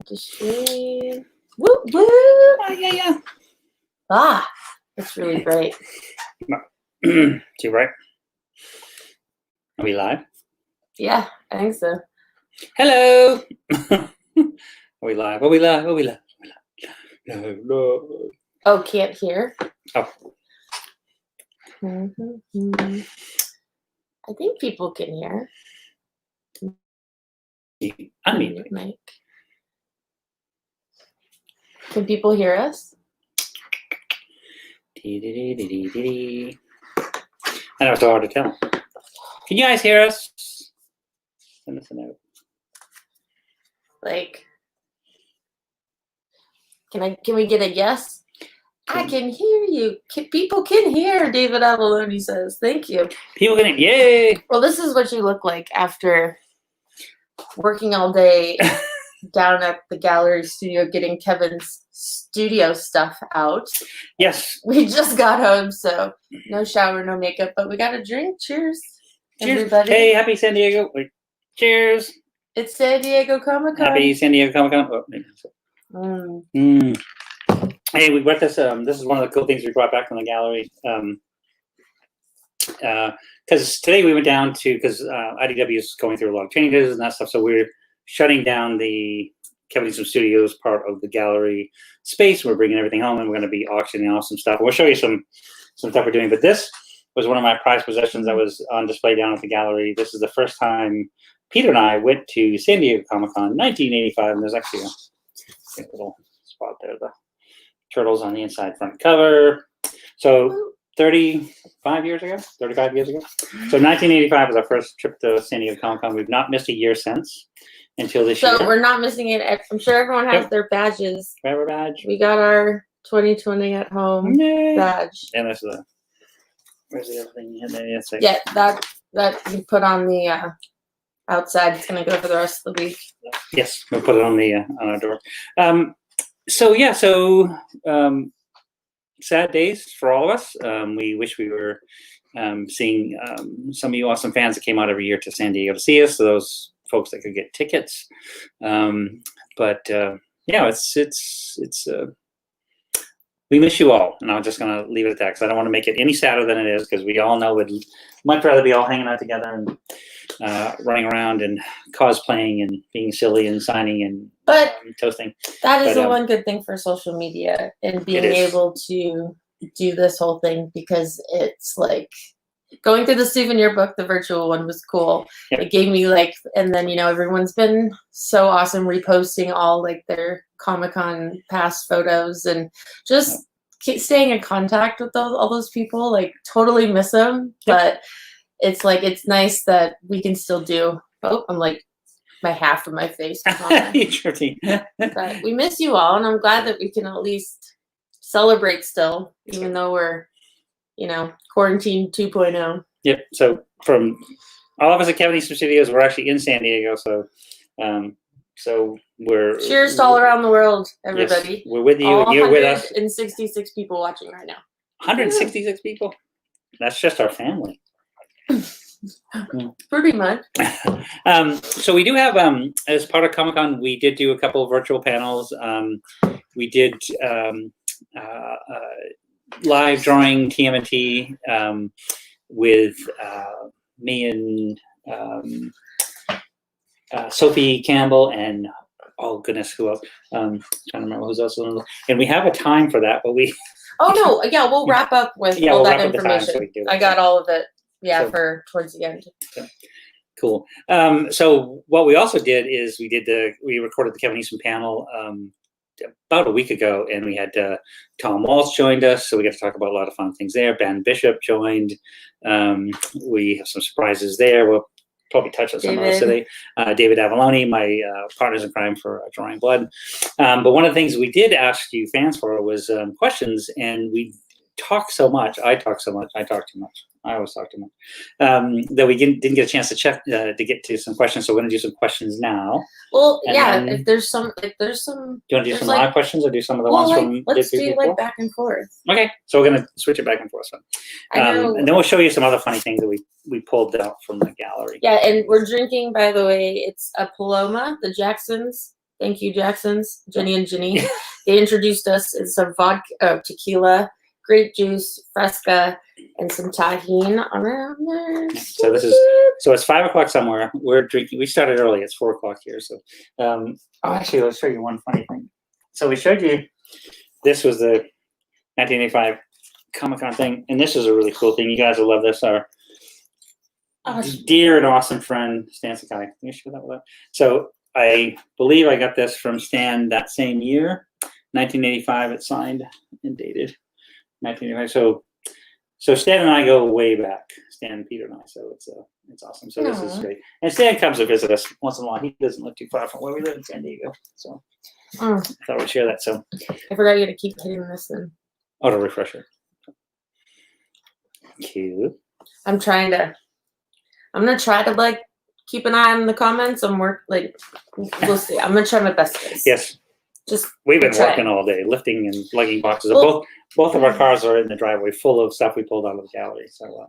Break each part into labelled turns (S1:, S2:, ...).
S1: to stream. Whoop, whoop.
S2: Yeah.
S1: Ah, that's really great.
S2: Too right. Are we live?
S1: Yeah, I think so.
S2: Hello. Are we live? Are we live? Are we live? No.
S1: Oh, can't hear?
S2: Oh.
S1: Mm-hmm. I think people can hear.
S2: Unmute.
S1: Mic. Can people hear us?
S2: I know it's hard to tell. Can you guys hear us? Send us a note.
S1: Like, can we get a yes? I can hear you. People can hear, David Avalone says. Thank you.
S2: People can hear. Yay!
S1: Well, this is what you look like after working all day down at the gallery studio getting Kevin's studio stuff out.
S2: Yes.
S1: We just got home, so no shower, no makeup, but we got a drink. Cheers, everybody.
S2: Hey, happy San Diego. Wait. Cheers.
S1: It's San Diego Comic-Con.
S2: Happy San Diego Comic-Con. Oh, Hey, we brought this. This is one of the cool things we brought back from the gallery. Because today we went down to, because IDW is going through a lot of changes and that stuff, so we're shutting down the Kevin Eastman Studios part of the gallery space. We're bringing everything home, and we're going to be auctioning off some stuff. We'll show you some stuff we're doing. But this was one of my prized possessions that was on display down at the gallery. This is the first time Peter and I went to San Diego Comic-Con 1985, and there's actually a little spot there, the turtles on the inside front cover. So 35 years ago. So 1985 was our first trip to San Diego Comic-Con. We've not missed a year since until this year.
S1: So we're not missing it. I'm sure everyone has their badges.
S2: Forever badge.
S1: We got our 2020 at home badge.
S2: And there's the, where's the other thing?
S1: Yeah, that you put on the outside. It's going to go for the rest of the week.
S2: Yes, we'll put it on the on our door. Sad days for all of us. We wish we were seeing some of you awesome fans that came out every year to San Diego to see us. So those folks that could get tickets. We miss you all, and I'm just going to leave it at that because I don't want to make it any sadder than it is, because we all know we'd much rather be all hanging out together and running around and cosplaying and being silly and signing and toasting.
S1: That is the one good thing for social media and being able to do this whole thing, because it's like going through the souvenir book, the virtual one was cool. Yep. It gave me and then, everyone's been so awesome reposting all their Comic-Con past photos and just staying in contact with all those people. Totally miss them, but it's it's nice that we can still do. Oh, I'm my half of my face.
S2: But
S1: we miss you all, and I'm glad that we can at least celebrate still, even though we're, quarantine 2.0.
S2: Yep. So from all of us at Kevin Eastman Studios, we're actually in San Diego. So we're
S1: cheers to all around the world, everybody.
S2: Yes, we're with you. You're with us.
S1: 166 people watching right now.
S2: 166 people. That's just our family.
S1: Pretty much.
S2: So we do have, as part of Comic-Con, we did do a couple of virtual panels. We did live drawing TMNT with me and Sophie Campbell and oh goodness, who else? Trying to remember who's else. And we have a time for that, but we.
S1: Oh no! Yeah, we'll wrap up with all that information. I got all of it. Yeah, for towards the end.
S2: Cool. So what we also did is we recorded the Kevin Eastman panel about a week ago, and we had Tom Walsh joined us, so we got to talk about a lot of fun things there. Ben Bishop joined. We have some surprises there. We'll probably touch on some of those today. David Avalone, my partners in crime for Drawing Blood. But one of the things we did ask you fans for was questions, and we talk so much. I talk so much. I talk too much. I always talk too much. That we didn't get a chance to get to some questions. So we're going to do some questions now.
S1: Well, if there's some. Do
S2: you want to do some live questions or do some of the ones from?
S1: Let's do back and forth.
S2: Okay, so we're going to switch it back and forth. So. And then we'll show you some other funny things that we pulled out from the gallery.
S1: Yeah, and we're drinking, by the way, it's a Paloma, the Jacksons Thank you, Jackson's, Jenny and Ginny. They introduced us in some vodka, tequila, grape juice, fresca, and some tahini around there.
S2: So it's 5 o'clock somewhere. We're drinking. We started early. It's 4 o'clock here. So, actually, let's show you one funny thing. So we showed you. This was the 1985 Comic-Con thing, and this is a really cool thing. You guys will love this. Our dear and awesome friend Stan Sakai. Can you show that with that? So I believe I got this from Stan that same year, 1985. It's signed and dated 1985. So Stan and I go way back, Stan, Peter, and I. So it's awesome. So this is great. And Stan comes to visit us once in a while. He doesn't live too far from where we live in San Diego. So I thought we'd share that. So
S1: I forgot you to keep hitting this then.
S2: Auto refresher. Cute.
S1: I'm gonna try to like keep an eye on the comments. We'll see. I'm gonna try my best.
S2: Yes. We've been working all day, lifting and lugging boxes. Both of our cars are in the driveway, full of stuff we pulled out of the gallery. So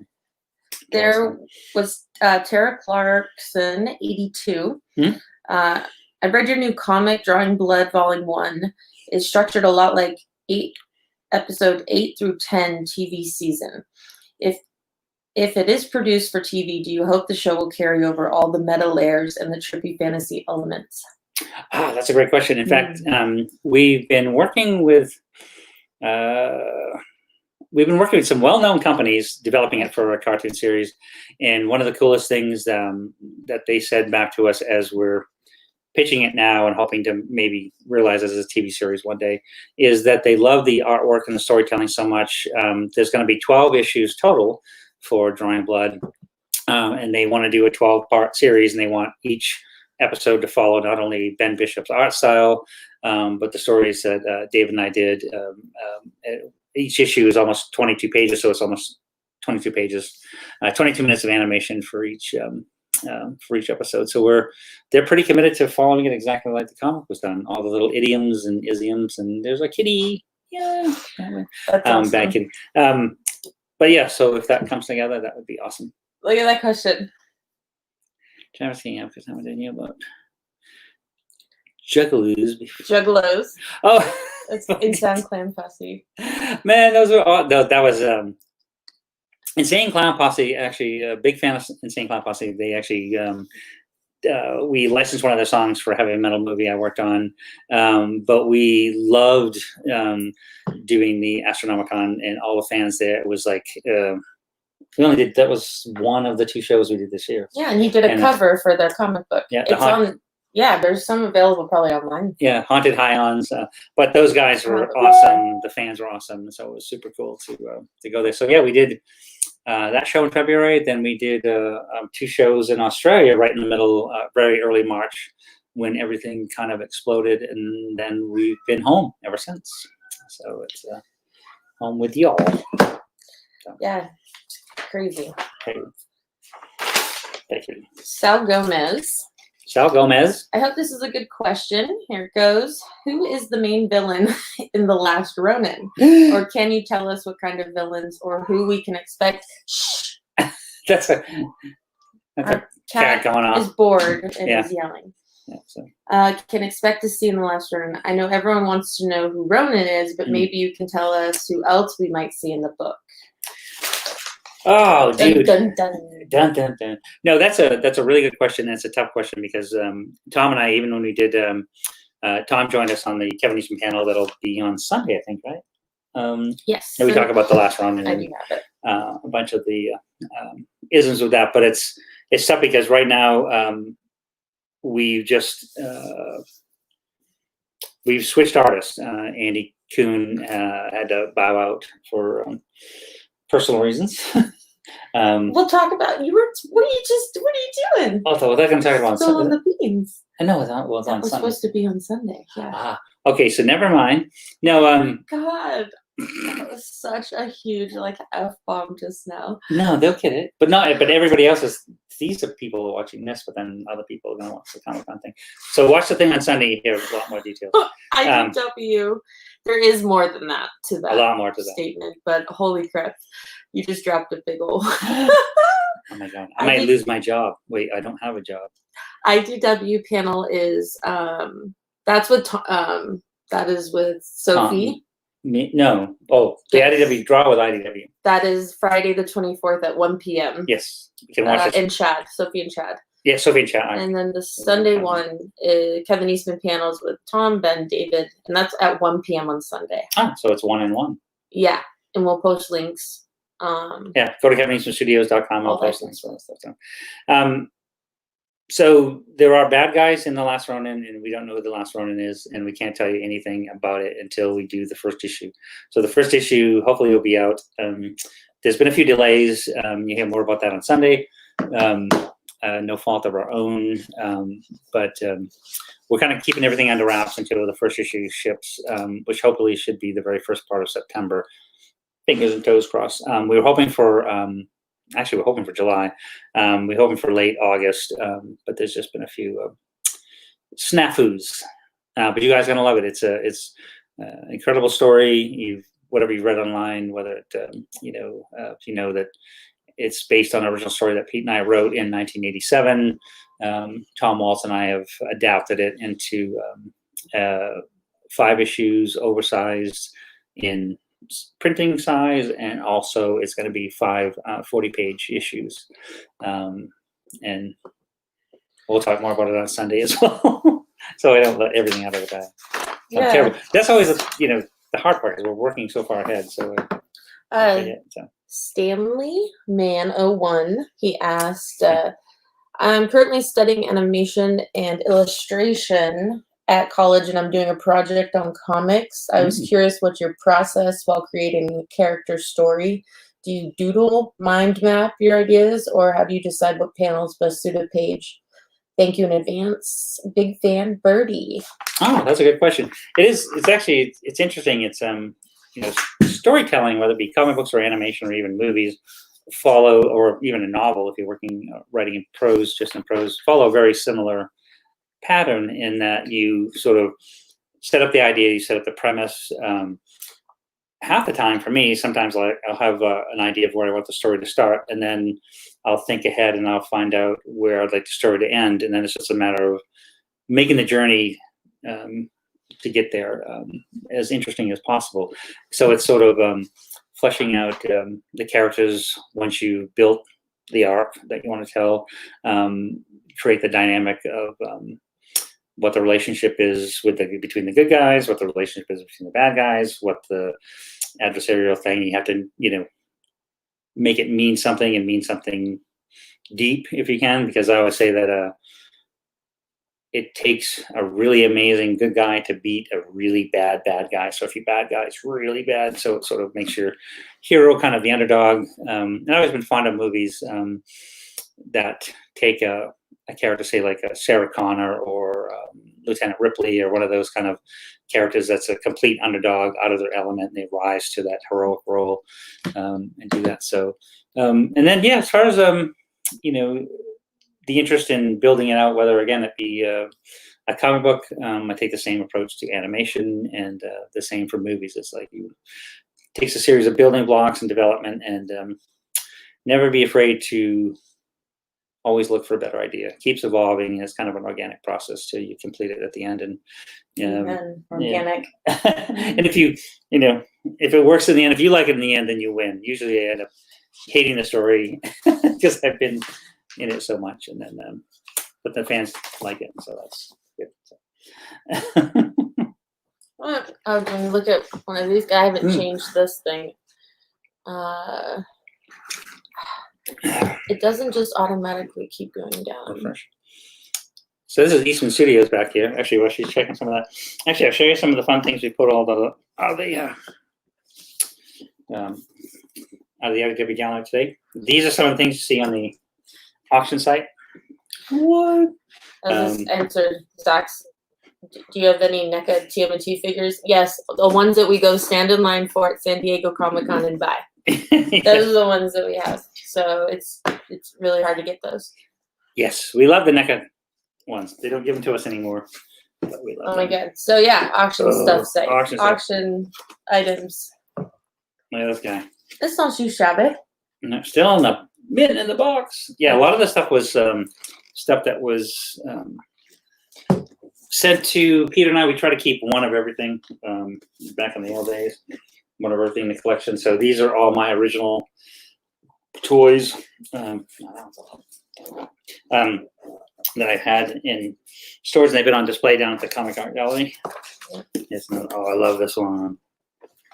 S1: there was Tara Clarkson, 82. I read your new comic, Drawing Blood, Volume 1. It's structured a lot like episode 8 through 10 TV season. If it is produced for TV, do you hope the show will carry over all the meta layers and the trippy fantasy elements?
S2: That's a great question. In fact, we've been working with some well-known companies developing it for a cartoon series. And one of the coolest things that they said back to us as we're pitching it now and hoping to maybe realize this as a TV series one day is that they love the artwork and the storytelling so much. There's going to be 12 issues total for Drawing Blood. And they want to do a 12-part series, and they want each episode to follow not only Ben Bishop's art style, but the stories that David and I did. Each issue is almost 22 pages, so it's almost 22 pages, 22 minutes of animation for each episode. So they're pretty committed to following it exactly like the comic was done. All the little idioms and isms, and there's a kitty, yeah,
S1: that's awesome.
S2: bad kitty. But yeah, so if that comes together, that would be awesome.
S1: Look at that question.
S2: Travis came up because I didn't hear about Juggalos.
S1: Juggalos.
S2: Oh,
S1: it's Insane Clown Posse.
S2: Man, those were all. No, that was Insane Clown Posse. Actually, a big fan of Insane Clown Posse. They actually we licensed one of their songs for a heavy metal movie I worked on, but we loved doing the Astronomicon, and all the fans there. It was like. That was one of the 2 shows we did this year.
S1: Yeah, and he did a cover for their comic book.
S2: Yeah,
S1: there's some available probably online.
S2: Yeah, Haunted Highons. But those guys were awesome. The fans were awesome. So it was super cool to go there. So yeah, we did that show in February. Then we did 2 shows in Australia right in the middle, very early March, when everything kind of exploded. And then we've been home ever since. So it's home with y'all. So.
S1: Yeah. Crazy.
S2: Thank you.
S1: Sal Gomez.
S2: I
S1: hope this is a good question. Here it goes. Who is the main villain in The Last Ronin? Or can you tell us what kind of villains or who we can expect? Shh.
S2: That's a cat going on.
S1: Is bored and is yelling.
S2: Yeah, so.
S1: Can expect to see in The Last Ronin. I know everyone wants to know who Ronin is, but maybe you can tell us who else we might see in the book.
S2: Oh, dude!
S1: Dun, dun, dun.
S2: Dun, dun, dun. No, that's a really good question. It's a tough question because Tom and I, even when we did, Tom joined us on the Kevin Eastman panel that'll be on Sunday, I think, right?
S1: Yes.
S2: And we talk about The Last Ronin and
S1: I do have it.
S2: A bunch of the isms of that, but it's tough because right now we've switched artists. Andy Kuhn had to bow out for personal reasons.
S1: We'll talk about what are you doing?
S2: Also, they're going to talk about
S1: Still on the beans.
S2: I know it's on
S1: Sunday. Supposed to be on Sunday. Yeah.
S2: Okay, so never mind. No.
S1: God, that was such a huge F-bomb just now.
S2: No, they'll get it, but everybody else is. These are people watching this, but then other people are going to watch the Comic-Con thing. So watch the thing on Sunday. You hear a lot more details.
S1: IDW. There is more than that to that.
S2: A lot more to that
S1: statement, but holy crap, you just dropped a big ol'.
S2: Oh my God, I might lose my job. Wait, I don't have a job.
S1: IDW panel is That's what that is with Sophie.
S2: No. Oh, the IDW draw with IDW.
S1: That is Friday the 24th at 1 p.m.
S2: Yes, you can watch it.
S1: In Chad, Sophie and Chad.
S2: Yeah, Sophie and Chad.
S1: And then the Sunday one is Kevin Eastman panels with Tom, Ben, David, and that's at 1 p.m. on Sunday.
S2: Ah, so it's 1 and 1.
S1: Yeah, and we'll post links.
S2: Yeah, go to KevinEastmanStudios.com. I'll post links for that stuff. So there are bad guys in The Last Ronin, and we don't know who The Last Ronin is, and we can't tell you anything about it until we do the first issue. So the first issue hopefully will be out. There's been a few delays. You hear more about that on Sunday. No fault of our own, but we're kind of keeping everything under wraps until the first issue ships, which hopefully should be the very first part of September. Fingers and toes crossed. We were hoping for, actually we're hoping for July. We're hoping for late August, but there's just been a few snafus. But you guys are gonna love it. It's an incredible story. Whatever you read online, whether it, if you know that it's based on an original story that Pete and I wrote in 1987. Tom Waltz and I have adapted it into 5 issues, oversized in printing size, and also it's going to be 5 40-page issues. And we'll talk more about it on Sunday as well. So I don't let everything out of the bag. Yeah. Terrible. That's always, the hard part is we're working so far ahead. So.
S1: Stanley Man 01, he asked, I'm currently studying animation and illustration at college, and I'm doing a project on comics. I was curious what your process while creating a character story. Do you doodle, mind map your ideas, or how do you decide what panels best suit a page? Thank you in advance. Big fan, Birdie.
S2: Oh, that's a good question. It's interesting. It's storytelling, whether it be comic books or animation or even movies, follow, or even a novel, if you're writing in prose, just in prose, follow a very similar pattern in that you sort of set up the idea, you set up the premise. Half the time for me, sometimes I'll have an idea of where I want the story to start, and then I'll think ahead and I'll find out where I'd like the story to end, and then it's just a matter of making the journey to get there as interesting as possible. So it's sort of fleshing out the characters once you built the arc that you want to tell, create the dynamic of what the relationship is between the good guys, what the relationship is between the bad guys, what the adversarial thing, you have to, make it mean something and mean something deep if you can, because I always say that it takes a really amazing good guy to beat a really bad guy. So if your bad guy is really bad, so it sort of makes your hero kind of the underdog. And I've always been fond of movies that take a character, say like a Sarah Connor or Lieutenant Ripley, or one of those kind of characters that's a complete underdog out of their element, and they rise to that heroic role and do that. So, and then, yeah, as far as, the interest in building it out, whether again it be a comic book, I take the same approach to animation, and the same for movies. It's like it takes a series of building blocks and development, and never be afraid to always look for a better idea. Keeps evolving, and it's kind of an organic process till you complete it at the end. And
S1: organic.
S2: Yeah. And if if it works in the end, if you like it in the end, then you win. Usually I end up hating the story because I've been in it so much, and then but the fans like it, so that's good.
S1: Well, when you look at one of these, I haven't changed this thing. It doesn't just automatically keep going down.
S2: So this is Eastman Studios back here. Actually, while she's checking some of that, actually, I'll show you some of the fun things we put out of the IDW gallery today. These are some of the things you see on the auction site. What?
S1: I just answered Zach's. Do you have any NECA TMNT figures? Yes, the ones that we go stand in line for at San Diego Comic-Con and buy. Those are the ones that we have. So it's really hard to get those.
S2: Yes, we love the NECA ones. They don't give them to us anymore. But we love
S1: them. My God. So yeah, auction stuff site. Auction items.
S2: Look at this guy.
S1: It's not too shabby.
S2: No, still in the mint in the box. Yeah, a lot of the stuff was stuff that was sent to Peter and I. We try to keep one of everything. Back in the old days, one of everything in the collection. So these are all my original toys that I've had in stores, and they've been on display down at the Comic Art Gallery. I love this one.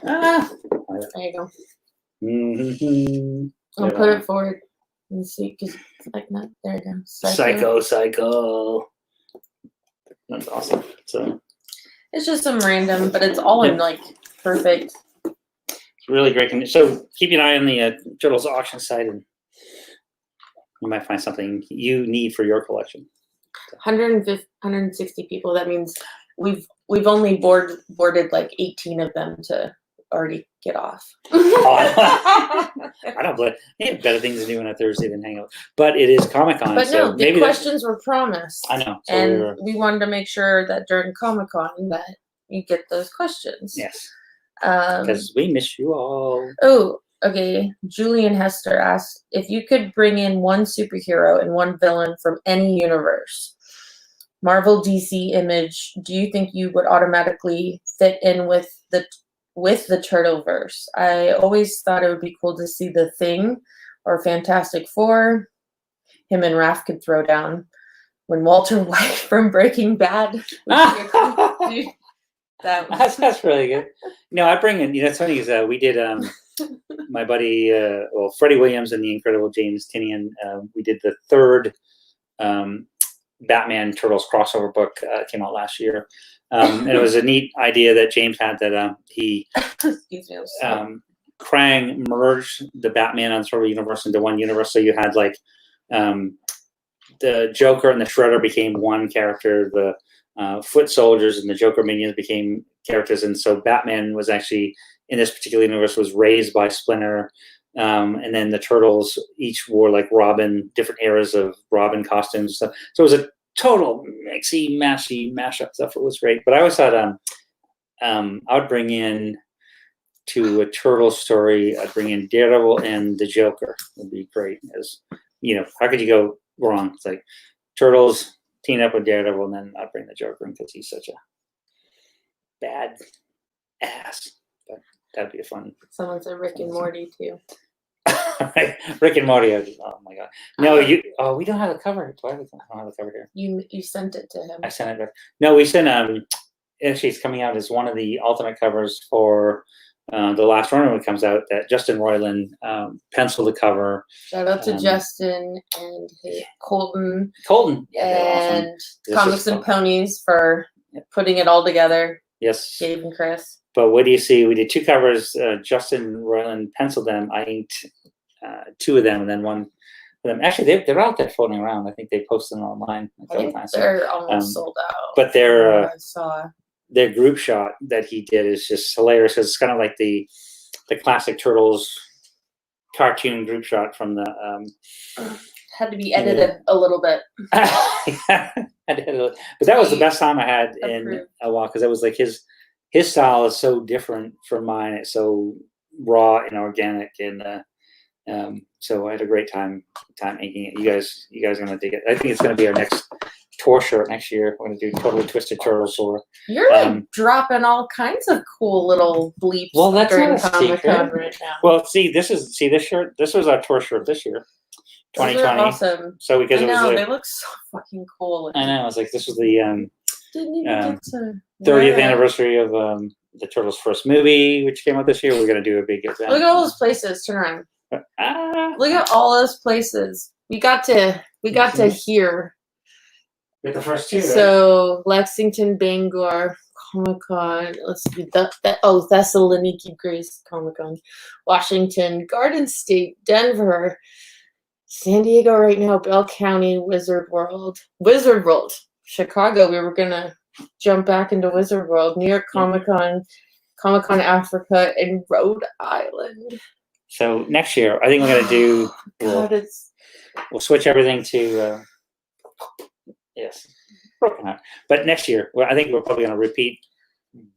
S1: There you go.
S2: Mm-hmm.
S1: I'll put it forward and see, because like that. There you go.
S2: Psycho. That's awesome. So
S1: it's just some random, but it's all in like perfect.
S2: It's really great condition. So keep an eye on the Turtles auction site, and you might find something you need for your collection.
S1: 160 people. That means we've only boarded like 18 of them to already get off.
S2: I don't believe they have better things to do on a Thursday than hang out. But it is Comic-Con.
S1: But
S2: so
S1: no, the questions were promised.
S2: I know. So
S1: and we wanted to make sure that during Comic-Con that you get those questions.
S2: Yes. Because we miss you all.
S1: Oh, okay. Julian Hester asked, if you could bring in one superhero and one villain from any universe, Marvel, DC, Image, do you think you would automatically fit in with the Turtleverse? I always thought it would be cool to see the Thing or Fantastic Four. Him and Raph could throw down. When Walter White from Breaking Bad.
S2: That's really good. No, I bring in. It's funny is we did my buddy Freddie Williams and the incredible James Tinian. We did the third Batman Turtles crossover book. Came out last year. And it was a neat idea that James had that he Krang merged the Batman and Turtle universe into one universe. So you had like the Joker and the Shredder became one character. The Foot Soldiers and the Joker minions became characters, and so Batman was actually in this particular universe was raised by Splinter, and then the Turtles each wore like Robin, different eras of Robin costumes and stuff. So it was a total mixy, mashy mashup stuff. It was great, but I always thought I would bring in to a Turtle story. I'd bring in Daredevil and the Joker. Would be great. As how could you go wrong? It's like Turtles team up with Daredevil, and then I'd bring the Joker in because he's such a bad ass. But that'd be a fun.
S1: Someone said Rick and Morty too.
S2: Right, Rick and Morty. Oh my god! No, we don't have the cover. Why do we don't have the cover here?
S1: You sent it to him.
S2: I sent it. No, we sent. Actually, it's coming out as one of the ultimate covers for the last run when it comes out. That Justin Roiland penciled the cover.
S1: Shout out to Justin and Colton.
S2: Yeah,
S1: and awesome. Comics and Ponies for putting it all together.
S2: Yes.
S1: Dave and Chris.
S2: But what do you see? We did two covers. Justin Roiland penciled them. I inked two of them, and then one of them. Actually, they're out there floating around. I think they posted them online.
S1: They're almost sold out.
S2: But their group shot that he did is just hilarious. It's kind of like the classic Turtles cartoon group shot from the.
S1: Had to be edited a little bit.
S2: But that was the best time I had in a while because it was like his style is so different from mine. It's so raw and organic, and so I had a great time inking it. You guys are gonna dig it. I think it's gonna be our next tour shirt next year. We're gonna do Totally Twisted Turtles or.
S1: You're like dropping all kinds of cool little bleeps.
S2: Well, that's
S1: during
S2: not a
S1: Comic-Con right now.
S2: Well, see this shirt. This was our tour shirt this year. 2020.
S1: Awesome.
S2: So because it was
S1: they look so fucking cool.
S2: I know. I was like, this was the
S1: didn't even get to
S2: 30th anniversary of the Turtles' first movie, which came out this year. We're gonna do a big event.
S1: Look at all those places. Turn around. Look at all those places. We got to hear.
S2: With the first two.
S1: So right? Lexington, Bangor, Comic-Con. Let's see Thessaloniki Grace Comic-Con, Washington, Garden State, Denver, San Diego right now, Bell County, Wizard World, Chicago. We were gonna jump back into Wizard World, New York Comic-Con, Comic-Con Africa, and Rhode Island.
S2: So next year, I think we're gonna do. We'll switch everything to. Yes, broken heart. But next year, I think we're probably gonna repeat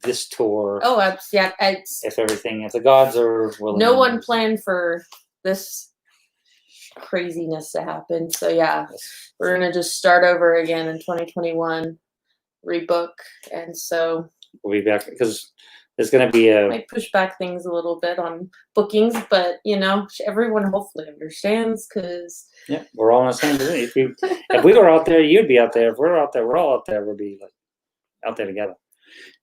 S2: this tour.
S1: Oh, it's
S2: if the gods are willing.
S1: No one planned for this craziness to happen. So yeah, we're gonna just start over again in 2021. rebook, and so
S2: we'll be back because there's going to be
S1: might push back things a little bit on bookings, but everyone hopefully understands because
S2: we're all on the same page. If we were out there, you'd be out there. If we're out there, we're all out there. We'll be like out there together.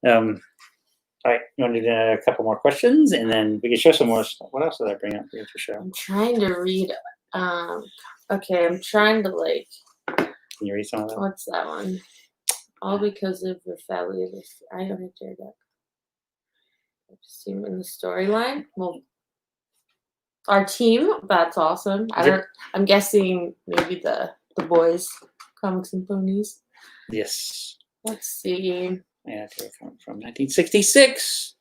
S2: All right, you want to do a couple more questions, and then we can show some more stuff. What else did I bring up here for show?
S1: I'm trying to read. Okay, I'm trying to like.
S2: Can you read some of that?
S1: What's that one? All because of the family. I don't have to that. I've seen in the storyline. Well, our team. That's awesome. I'm guessing maybe the boys, comics and ponies.
S2: Yes.
S1: Let's see.
S2: Yeah, from 1966.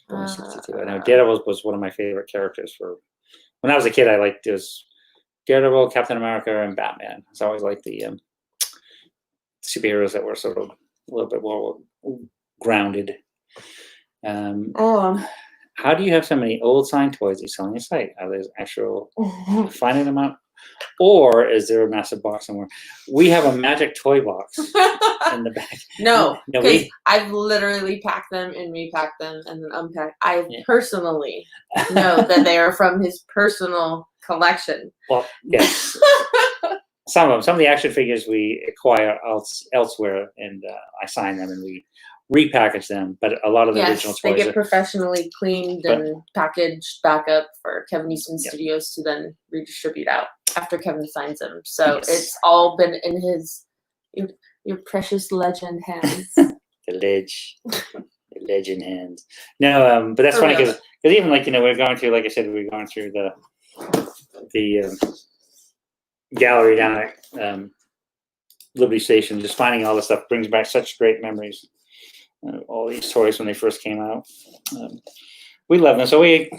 S2: 62. I know Daredevil was one of my favorite characters for when I was a kid. I liked this Daredevil, Captain America, and Batman. I always liked the superheroes that were sort of a little bit more grounded. How do you have so many old signed toys that you sell on your site? Are there actual finding them out? Or is there a massive box somewhere? We have a magic toy box in the back.
S1: No, because I've literally packed them and repacked them and then unpacked. I personally know that they are from his personal collection.
S2: Well, yes. Some of the action figures we acquire elsewhere, and I sign them and we repackage them. But a lot of the original toys,
S1: they get professionally cleaned and packaged back up for Kevin Eastman Studios to then redistribute out after Kevin signs them. So it's all been in his your precious legend hands.
S2: the legend hands. No, but that's funny because even like we're going through, like I said, we're going through the gallery down at Liberty Station, just finding all this stuff brings back such great memories. All these toys when they first came out, we love them. So we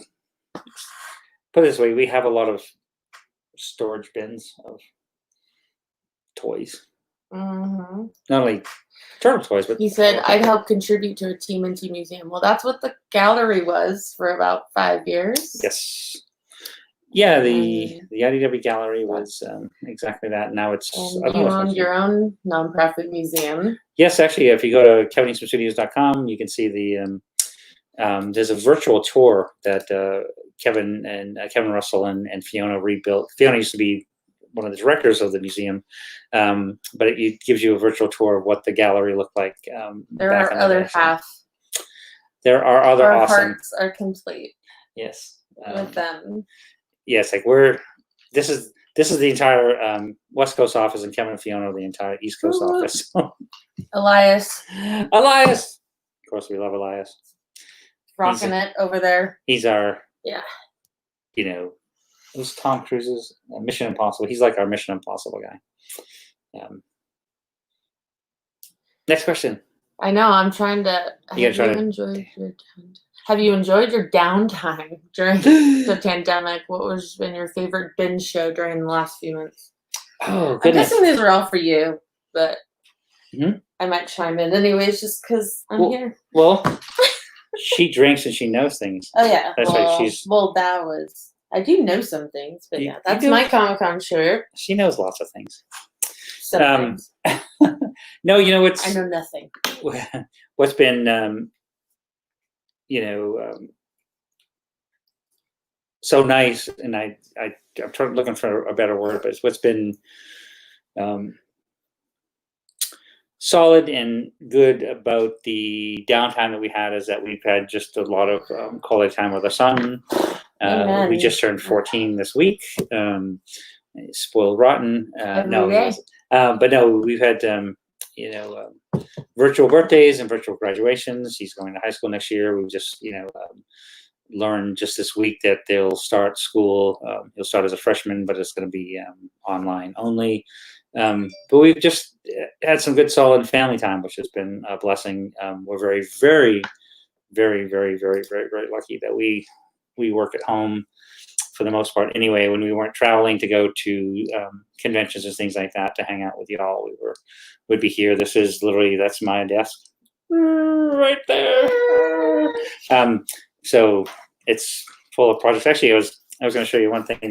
S2: put it this way: we have a lot of storage bins of toys.
S1: Mm-hmm.
S2: Not only turtle toys, but
S1: he said I'd help contribute to a TMNT museum. Well, that's what the gallery was for about 5 years.
S2: Yes. Yeah, the IDW gallery was exactly that. Now it's
S1: you own your own nonprofit museum.
S2: Yes, actually, if you go to KevinEastmanStudios.com, you can see the there's a virtual tour that Kevin Russell and Fiona rebuilt. Fiona used to be one of the directors of the museum, but it gives you a virtual tour of what the gallery looked like.
S1: There are other half.
S2: There are other
S1: Our
S2: awesome.
S1: hearts are complete.
S2: Yes.
S1: With them.
S2: Yes, like this is the entire West Coast office, and Kevin and Fiona are the entire East Coast office.
S1: Elias.
S2: Of course, we love Elias.
S1: Rocking it over there.
S2: He's our who's Tom Cruise's Mission Impossible. He's like our Mission Impossible guy. Next question. I know.
S1: I'm trying to. Have you enjoyed your downtime during the pandemic? What has been your favorite binge show during the last few months?
S2: Oh, goodness.
S1: I'm guessing these are all for you, but I might chime in anyways, just because I'm here.
S2: Well, she drinks and she knows things.
S1: Oh yeah,
S2: that's why she's.
S1: Well, that was. I do know some things, but that's my Comic-Con shirt.
S2: She knows lots of things.
S1: Some things.
S2: No, it's.
S1: I know nothing.
S2: What's been. So nice, and I'm trying looking for a better word, but it's what's been solid and good about the downtime that we had is that we've had just a lot of quality time with our son. We just turned 14 this week. Spoiled rotten. But no, we've had virtual birthdays and virtual graduations. He's going to high school next year. We've just, learned just this week that they'll start school. He'll start as a freshman, but it's going to be online only. But we've just had some good, solid family time, which has been a blessing. We're very, very, very, very, very, very, very lucky that we work at home for the most part. Anyway, when we weren't traveling to go to conventions and things like that to hang out with y'all, would be here. This is literally, that's my desk right there. So it's full of projects. Actually, I was going to show you one thing. You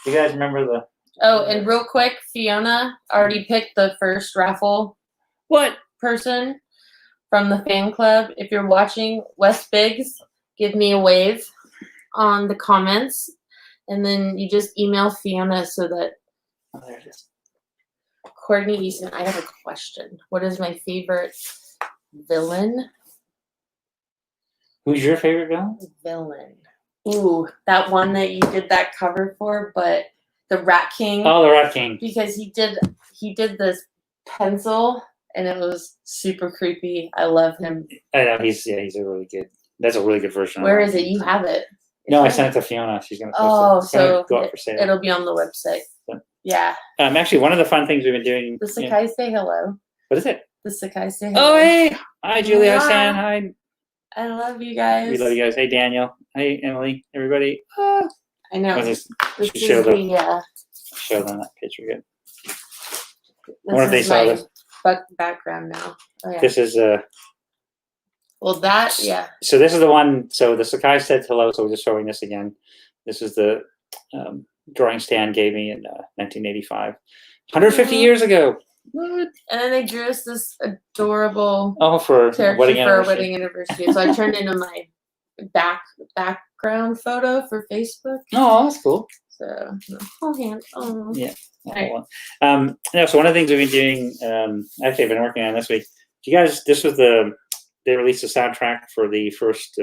S2: guys remember the?
S1: Oh, and real quick, Fiona already picked the first raffle.
S2: What?
S1: person from the fan club. If you're watching, West Biggs, give me a wave on the comments. And then you just email Fiona so that.
S2: Oh, there it is.
S1: Courtney Eastman, I have a question. What is my favorite villain?
S2: Who's your favorite villain?
S1: Villain. Ooh, that one that you did that cover for, but the Rat King.
S2: Oh, the Rat King.
S1: Because he did this pencil and it was super creepy. I love him.
S2: I know he's a really good. That's a really good version.
S1: Where is it? You have it.
S2: No, I sent it to Fiona. She's gonna post it. It's
S1: so
S2: go up for sale.
S1: It'll be on the website. Yeah.
S2: Actually, one of the fun things we've been doing.
S1: The Sakai say hello.
S2: What is it?
S1: The Sakai say hello.
S2: Oh, hey. Hi, Julie. Hi, Stan. Hi.
S1: I love you guys.
S2: We love you guys. Hey, Daniel. Hey, Emily. Everybody.
S1: I know.
S2: This
S1: show them
S2: that picture again. I wonder if they saw this.
S1: Background now. Oh, yeah.
S2: This is
S1: well, that, yeah.
S2: So this is the one. So the Sakai said hello. So we're just showing this again. This is the drawing Stan gave me in 1985, 150 years ago.
S1: And then they drew us this adorable
S2: for
S1: character
S2: wedding
S1: for our wedding anniversary. So I turned into my background photo for Facebook.
S2: Oh, that's cool.
S1: So,
S2: yeah.
S1: Right.
S2: So one of the things we've been doing, actually I've been working on this week. You guys, they released a soundtrack for the first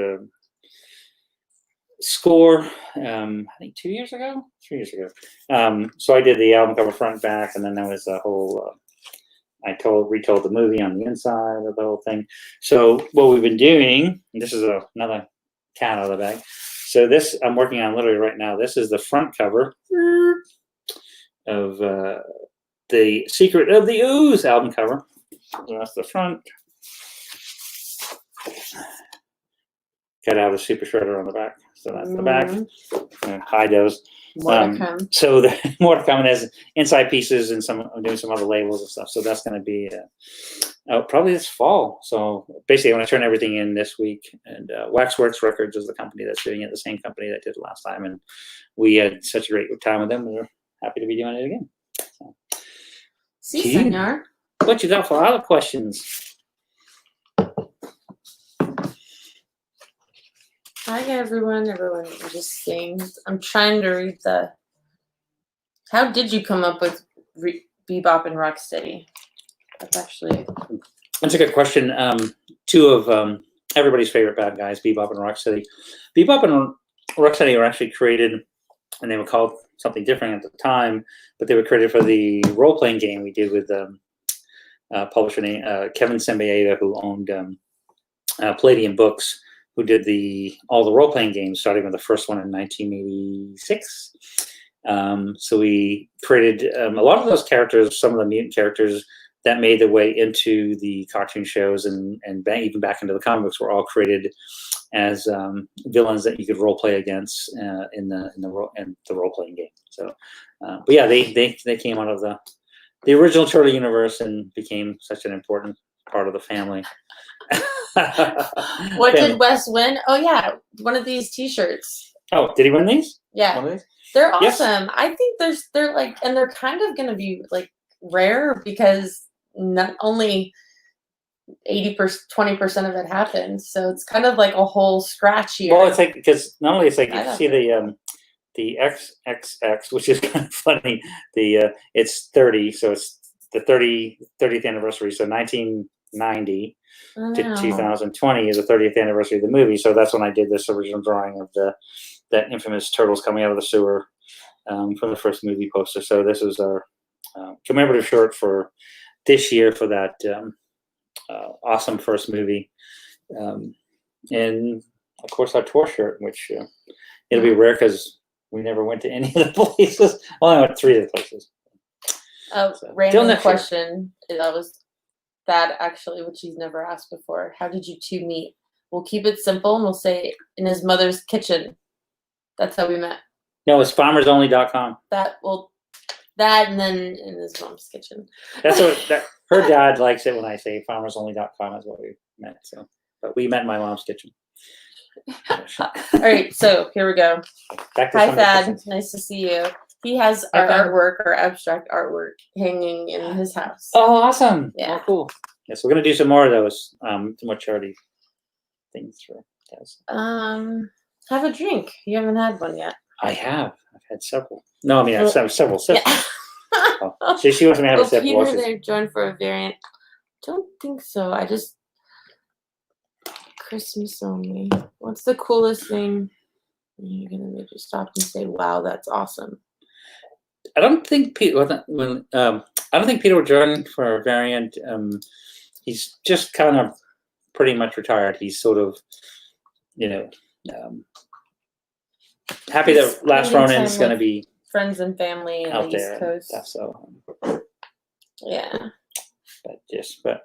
S2: score, I think 3 years ago. So I did the album cover front and back, and then there was a whole, retold the movie on the inside of the whole thing. So what we've been doing, and this is another cat out of the bag. So this I'm working on literally right now. This is the front cover of the Secret of the Ooze album cover. So that's the front. Got out a super shredder on the back. So that's the back. And hide those.
S1: More to come.
S2: So the more to come, and there's inside pieces and I'm doing some other labels and stuff. So that's going to be out probably this fall. So basically, I'm going to turn everything in this week. And Waxworks Records is the company that's doing it, the same company that did it last time. And we had such a great time with them. We're happy to be doing it again. So.
S1: Si, senor.
S2: What you got for other questions?
S1: Hi, everyone. Everyone just sings. I'm trying to read the. How did you come up with Bebop and Rocksteady?
S2: That's a good question. Two of everybody's favorite bad guys, Bebop and Rocksteady. Bebop and Rocksteady were actually created, and they were called something different at the time, but they were created for the role-playing game we did with publisher named Kevin Sembieta, who owned Palladium Books, who did all the role-playing games, starting with the first one in 1986. So we created a lot of those characters, some of the mutant characters that made their way into the cartoon shows and even back into the comic books were all created as villains that you could role-play against in the role-playing game. So, but yeah, they came out of the original Turtle universe and became such an important part of the family.
S1: What did Wes win? Oh yeah, one of these T-shirts.
S2: Oh, did he win these?
S1: Yeah,
S2: one of these?
S1: They're awesome. Yes. I think they're like, and they're kind of going to be like rare because not only 20% of it happens, so it's kind of like a whole scratch here.
S2: Well, it's like because not only it's like you see the XXX, which is kind of funny. It's 30, so it's the 30th anniversary. So 1990 to 2020 is the 30th anniversary of the movie. So that's when I did this original drawing of that infamous turtles coming out of the sewer from the first movie poster. So this is our commemorative shirt for this year for that awesome first movie. And of course our tour shirt, which it'll be rare because we never went to any of the places. Well, I went 3 of the places.
S1: Random question. That was that actually, which he's never asked before. How did you two meet? We'll keep it simple and we'll say in his mother's kitchen. That's how we met.
S2: No, it's farmersonly.com.
S1: That and then in his mom's kitchen.
S2: That's what her dad likes it when I say farmersonly.com is what we meant. So, but we met in my mom's kitchen.
S1: All right, so here we go. Hi, Thad. Nice to see you. He has our artwork, our abstract artwork, hanging in his house.
S2: Oh, awesome!
S1: Yeah,
S2: oh, cool. Yes, we're gonna do some more of those. Some more charity things for guys.
S1: Have a drink. You haven't had one yet.
S2: I have. I've had several. No, I mean I've had several sips.
S1: Yeah.
S2: Oh, she wants me to have a sip.
S1: Peter, they're joined for a variant. Don't think so. I just Christmas only. What's the coolest thing? You're gonna make you stop and say, "Wow, that's awesome."
S2: I don't think Peter. I don't think Peter would join for a variant. He's just kind of pretty much retired. He's sort of, happy that Last Ronin's going to be
S1: friends and family in
S2: out
S1: the
S2: there
S1: East Coast.
S2: Stuff, so
S1: yeah.
S2: But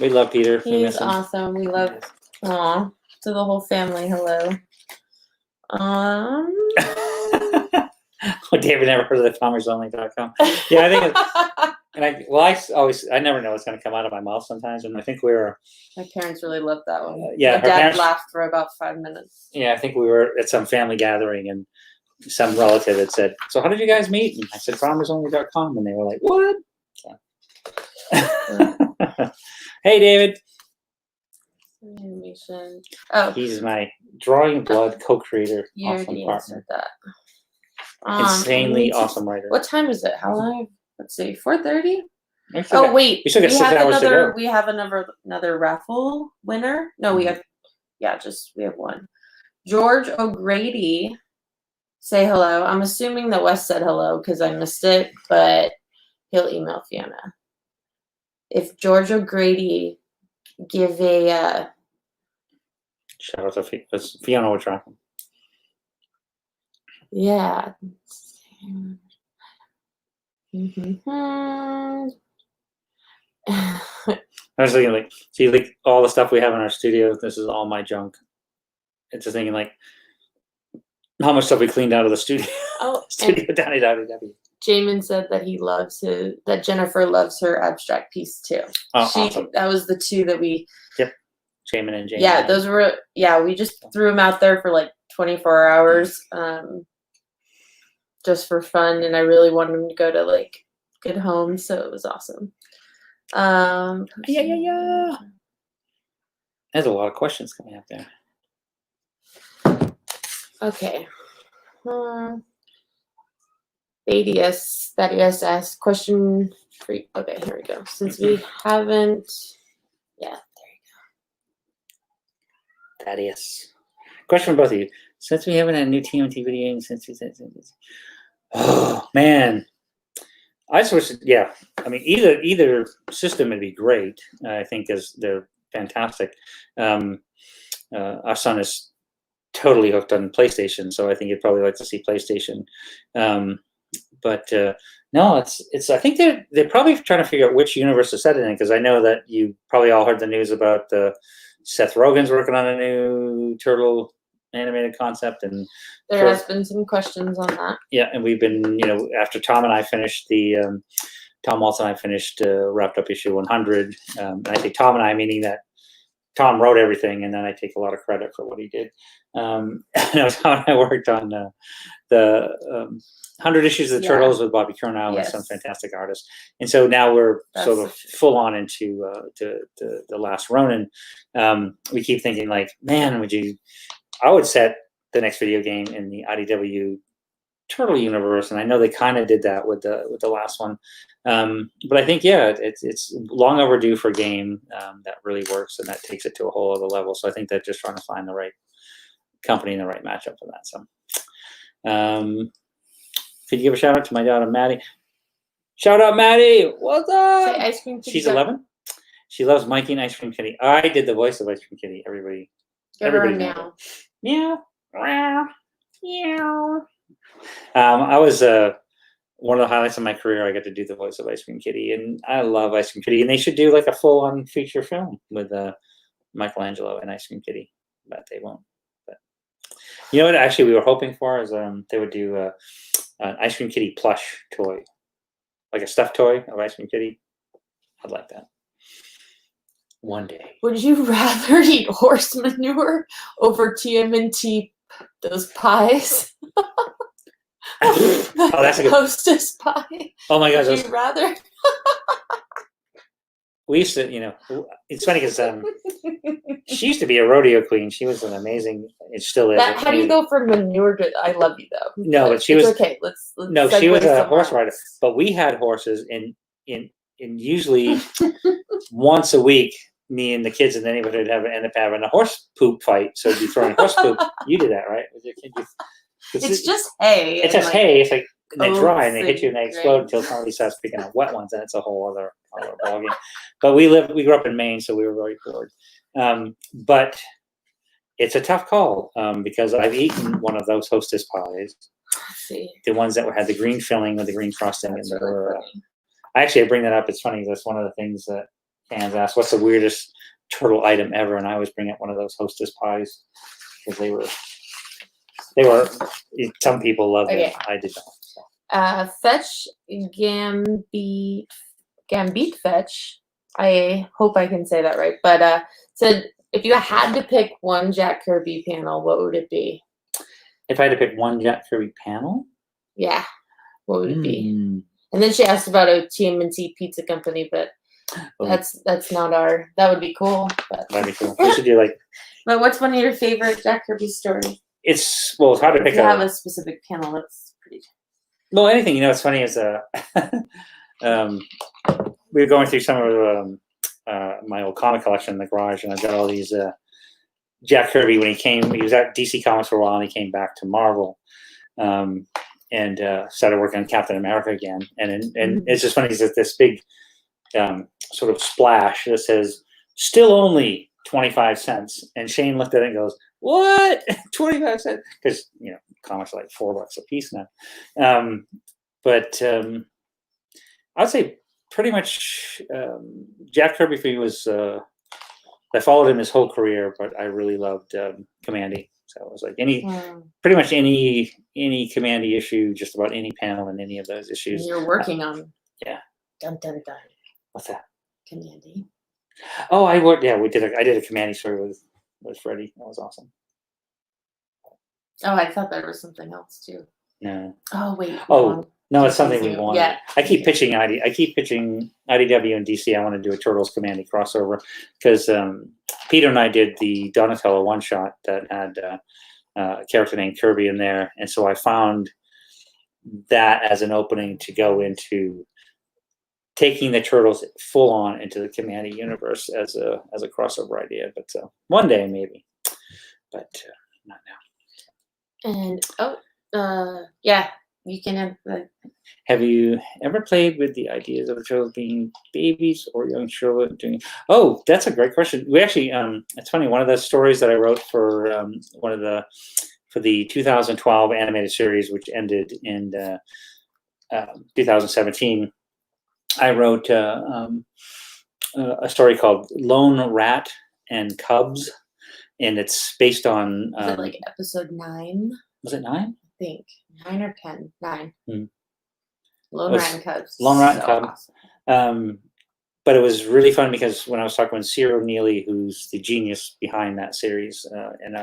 S2: we love Peter.
S1: He's awesome. We love. Aw, to the whole family. Hello.
S2: David never heard of the farmersonly.com. Yeah, I think it's, I never know what's going to come out of my mouth sometimes, and I think
S1: my parents really loved that one.
S2: Yeah,
S1: my dad laughed for about 5 minutes.
S2: Yeah, I think we were at some family gathering, and some relative had said, "So how did you guys meet?" And I said, farmersonly.com, and they were like, "What?" So. Hey, David.
S1: Animation. Oh,
S2: he's my Drawing Blood co-creator.
S1: You
S2: awesome
S1: already
S2: partner.
S1: answered that.
S2: Insanely awesome writer.
S1: What time is it? How long? Let's see, 4:30.
S2: Oh
S1: wait,
S2: we still got 6 hours to go.
S1: We have another raffle winner. No, we have we have one. George O'Grady, say hello. I'm assuming that Wes said hello because I missed it, but he'll email Fiona. If George O'Grady give a
S2: shout out to Fiona will track him.
S1: Yeah.
S2: I was thinking, like, see, like all the stuff we have in our studio. This is all my junk. It's just thinking, like, how much stuff we cleaned out of the studio. Studio down at IDW.
S1: Jamin said that that Jennifer loves her abstract piece too.
S2: Awesome.
S1: That was the two that we.
S2: Yep. Jamin and Jamin.
S1: Yeah, those were. Yeah, we just threw them out there for like 24 hours. Just for fun, and I really wanted them to go to like good homes, so it was awesome.
S2: Yeah. There's a lot of questions coming up there.
S1: Okay. Thaddeus asked question 3. Okay, here we go. Since we haven't, there you
S2: go. Thaddeus. Question for both of you. Since we haven't had a new TMT video game since oh man, I just wish. Yeah, I mean, either system would be great. I think they're fantastic. Our son is totally hooked on PlayStation, so I think he'd probably like to see PlayStation. But no, it's. I think they're probably trying to figure out which universe to set it in, because I know that you probably all heard the news about Seth Rogen's working on a new Turtle animated concept, and
S1: there has been some questions on that.
S2: Yeah, and we've been, after Tom and I finished Tom Waltz and I finished wrapped up issue 100. And I say Tom and I, meaning that Tom wrote everything, and then I take a lot of credit for what he did. Tom and I worked on the 100 issues of the Turtles with Bobby Curnow and some fantastic artists. And so now we're sort of full on into the Last Ronin. We keep thinking, like, man, I would set the next video game in the IDW Turtle universe, and I know they kind of did that with the last one. But I think it's long overdue for a game that really works and that takes it to a whole other level. So I think they're just trying to find the right company and the right matchup for that. So could you give a shout out to my daughter Maddie? Shout out Maddie! What's up?
S1: Say Ice Cream Kitty.
S2: She's 11. She loves Mikey and Ice Cream Kitty. I did the voice of Ice Cream Kitty. Everybody
S1: meow.
S2: Meow. Meow. Meow. I was one of the highlights of my career. I got to do the voice of Ice Cream Kitty, and I love Ice Cream Kitty. And they should do like a full-on feature film with Michelangelo and Ice Cream Kitty, but they won't. But you know what? Actually, we were hoping for is they would do an Ice Cream Kitty plush toy, like a stuffed toy of Ice Cream Kitty. I'd like that. One day.
S1: Would you rather eat horse manure over TMNT, those pies?
S2: Oh, that's a good
S1: Hostess pie.
S2: Oh my gosh.
S1: Would you rather?
S2: we used to, it's funny because she used to be a rodeo queen. She was an amazing. It still is.
S1: How do you go from manure to I love you though?
S2: No, but she was
S1: okay. Let's
S2: no, she was a horse rider.
S1: else.
S2: But we had horses, and usually once a week, me and the kids in the neighborhood end up having a horse poop fight. So you'd be throwing horse poop. You did that, right? With your kid?
S1: It's just hay.
S2: It's just hay. It's like they dry and they hit you and they explode
S1: right.
S2: until somebody starts picking up wet ones, and it's a whole other ballgame. But we grew up in Maine, so we were very bored. But it's a tough call because I've eaten one of those Hostess pies.
S1: See.
S2: The ones that had the green filling with the green frosting.
S1: That's
S2: and
S1: really
S2: I bring that up. It's funny. That's one of the things that fans ask, what's the weirdest turtle item ever? And I always bring up one of those Hostess pies because they were, some people loved it. I did not. So.
S1: Fetch Gambit Fetch. I hope I can say that right. But said if you had to pick one Jack Kirby panel, what would it be? If
S2: I had to pick one Jack Kirby panel?
S1: Yeah. What would it be? And then she asked about a TMNT pizza company, but that's not our. That would be cool. But.
S2: That'd be cool. We should do like.
S1: But what's one of your favorite Jack Kirby stories?
S2: It's hard to pick.
S1: If you have a specific panel, that's pretty.
S2: Well, anything. It's funny is we were going through some of my old comic collection in the garage, and I've got all these Jack Kirby. When he was at DC Comics for a while, and he came back to Marvel. And started working on Captain America again. And it's just funny, that this big sort of splash that says, still only 25 cents. And Shane looked at it and goes, what? 25 cents? Because, comics are like $4 a piece now. But I'd say pretty much Jack Kirby for me was, I followed him his whole career, but I really loved Commandy. So it was like pretty much any Commandy issue, just about any panel in any of those issues.
S1: You're working on.
S2: Yeah.
S1: Dun dun dun.
S2: What's that?
S1: Commandy.
S2: Oh, I worked. Yeah, I did a Commandy story with Freddie. That was awesome.
S1: Oh, I thought there was something else too.
S2: No.
S1: Oh wait.
S2: No, it's something we want.
S1: Yeah.
S2: I keep pitching IDW and DC. I want to do a Turtles Commandy crossover because Peter and I did the Donatello one shot that had a character named Kirby in there, and so I found that as an opening to go into taking the Turtles full on into the Commandy universe as a crossover idea. But one day maybe, but not now.
S1: And yeah. You can have.
S2: Have you ever played with the ideas of the Turtles being babies or young children doing? Oh, that's a great question. We actually, it's funny. One of the stories that I wrote for the 2012 animated series, which ended in 2017, I wrote a story called "Lone Rat and Cubs," and it's based on.
S1: Was it like episode 9?
S2: Was it 9?
S1: I think 9 or 10. 9. Lone
S2: Rat and Cubs. Lone Rat and Cubs. Awesome. But it was really fun because when I was talking with Ciro Neely, who's the genius behind that series, and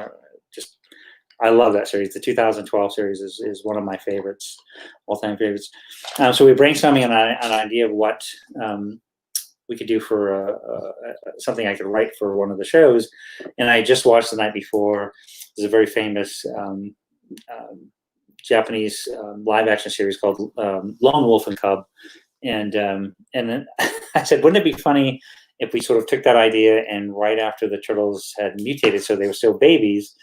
S2: I love that series. The 2012 series is one of my favorites, all-time favorites. So we brainstorming an idea of what we could do for something I could write for one of the shows, and I just watched the night before. There's a very famous Japanese live action series called Lone Wolf and Cub, and then I said, wouldn't it be funny if we sort of took that idea and right after the turtles had mutated, so they were still babies,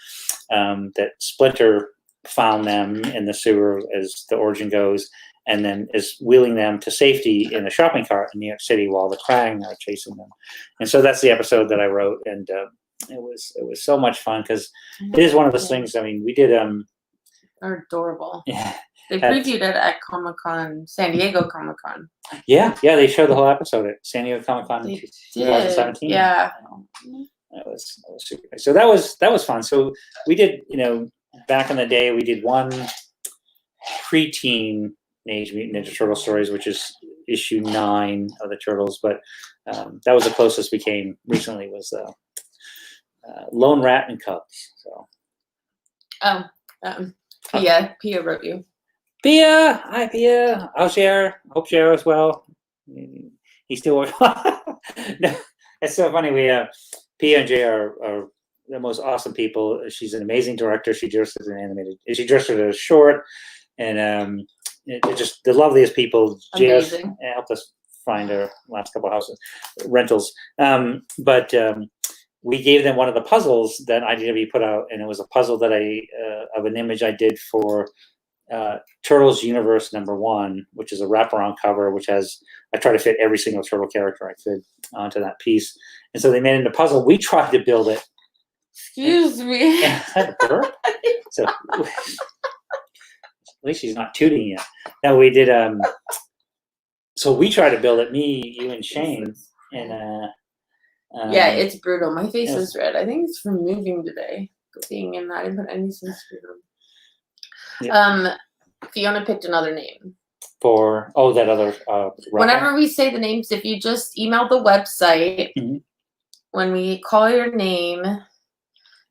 S2: that Splinter found them in the sewer, as the origin goes, and then is wheeling them to safety in a shopping cart in New York City while the Krang are chasing them. And so that's the episode that I wrote, and it was so much fun because it is one of those things. I mean, we did.
S1: They're adorable.
S2: Yeah.
S1: They previewed it at Comic-Con, San Diego Comic-Con.
S2: Yeah, they showed the whole episode at San Diego Comic-Con in 2017.
S1: Yeah.
S2: That was super nice. So that was fun. So we did, back in the day, we did one pre-teen Teenage Mutant Ninja Turtle stories, which is issue 9 of the Turtles. But that was the closest we came recently was Lone Rat and Cubs. So.
S1: Pia wrote you.
S2: Pia, hi Pia. Hope you're as well. He still works. No, it's so funny. We P and J are the most awesome people. She's an amazing director. She directed an animated. She directed a short, and they're just the loveliest people.
S1: Amazing.
S2: Helped us find our last couple of houses rentals. But we gave them one of the puzzles that IDW put out, and it was a puzzle that of an image I did for Turtles Universe #1, which is a wraparound cover, which has I try to fit every single turtle character I could onto that piece. And so they made it into a puzzle. We tried to build it.
S1: Excuse me.
S2: So at least she's not tooting yet. No, we did. So we tried to build it. Me, you, and Shane. And
S1: yeah, it's brutal. My face is red. I think it's from moving today. Being in that, I didn't put any sunscreen on. Yep. Fiona picked another name.
S2: For that other.
S1: Whenever we say the names, if you just email the website, when we call your name,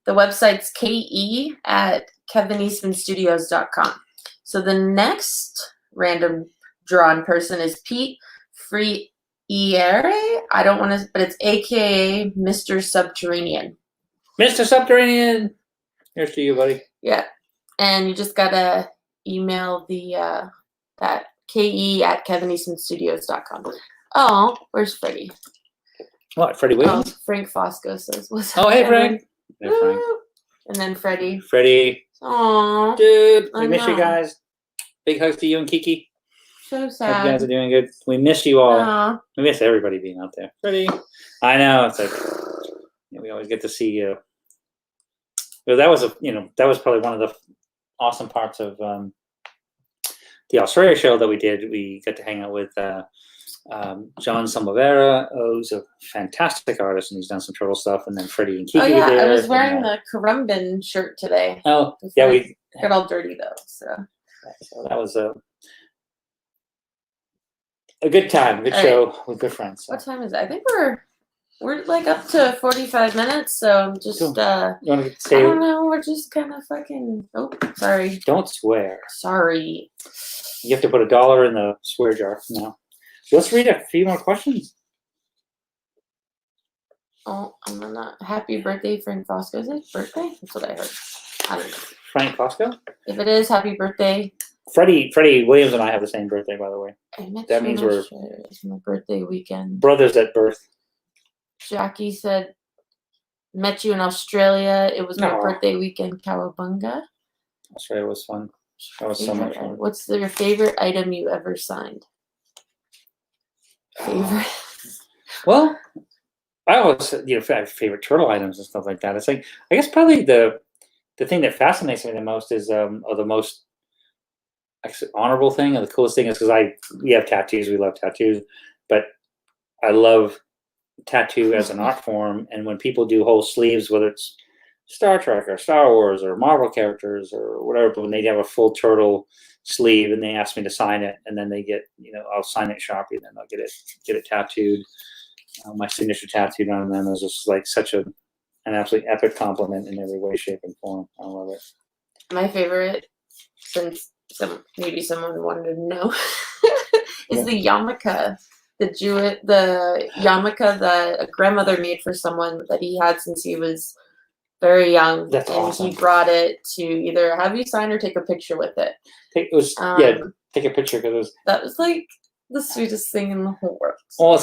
S1: the website's ke@kevineastmanstudios.com. So the next random drawn person is Pete Friere. I don't want to, but it's AKA Mr. Subterranean.
S2: Mr. Subterranean. Here's to you, buddy.
S1: Yeah, and you just gotta email the that ke@kevineastmanstudios.com. Oh, where's Freddie?
S2: What, Freddie Williams?
S1: Oh, Frank Fosco says, "What's up?"
S2: Oh, hey, Frank.
S1: Yeah, Frank. And then Freddie.
S2: Freddie.
S1: Aw.
S2: Dude, we miss you guys. Big hugs to you and Kiki.
S1: So sad.
S2: Hope you guys are doing good. We miss you all.
S1: Aww.
S2: We miss everybody being out there. Freddie. I know. It's like we always get to see you. But that was that was probably one of the awesome parts of the Australia show that we did. We got to hang out with John Samovera, who's a fantastic artist, and he's done some turtle stuff. And then Freddie and Kiki.
S1: Oh yeah,
S2: there,
S1: I was wearing the Currumbin shirt today.
S2: Oh yeah, we
S1: got all dirty though. So
S2: that was a good time, good show with good friends. So.
S1: What time is it? I think we're like up to 45 minutes. So I'm just
S2: You want to say?
S1: I don't know. We're just kind of fucking. Oh, sorry.
S2: Don't swear.
S1: Sorry.
S2: You have to put $1 in the swear jar now. Let's read a few more questions.
S1: Oh, I'm gonna. Happy birthday, Frank Fosco. Is it birthday? That's what I heard. I don't know.
S2: Frank Fosco?
S1: If it is, happy birthday.
S2: Freddie Williams and I have the same birthday, by the way. That means we're
S1: it's my birthday weekend.
S2: Brothers at birth.
S1: Jackie said, met you in Australia. It was my birthday weekend, Cowabunga.
S2: Australia was fun. That was so much fun.
S1: What's your favorite item you ever signed? Favorite?
S2: Well, I always, have favorite turtle items and stuff like that. It's like, I guess probably the thing that fascinates me the most is, or the most honorable thing, or the coolest thing is because we have tattoos. We love tattoos, but I love tattoo as an art form. And when people do whole sleeves, whether it's Star Trek or Star Wars or Marvel characters or whatever, but when they have a full turtle sleeve and they ask me to sign it, and then they get, I'll sign it Sharpie, and then I'll get it tattooed. My signature tattooed on them is just like such an absolutely epic compliment in every way, shape, and form. I love it.
S1: My favorite, since maybe someone wanted to know, is the yarmulke. The yarmulke that a grandmother made for someone that he had since he was very young.
S2: That's awesome.
S1: He brought it to either have you sign or take a picture with it.
S2: Take a picture because
S1: that was like the sweetest thing in the whole world.
S2: Well,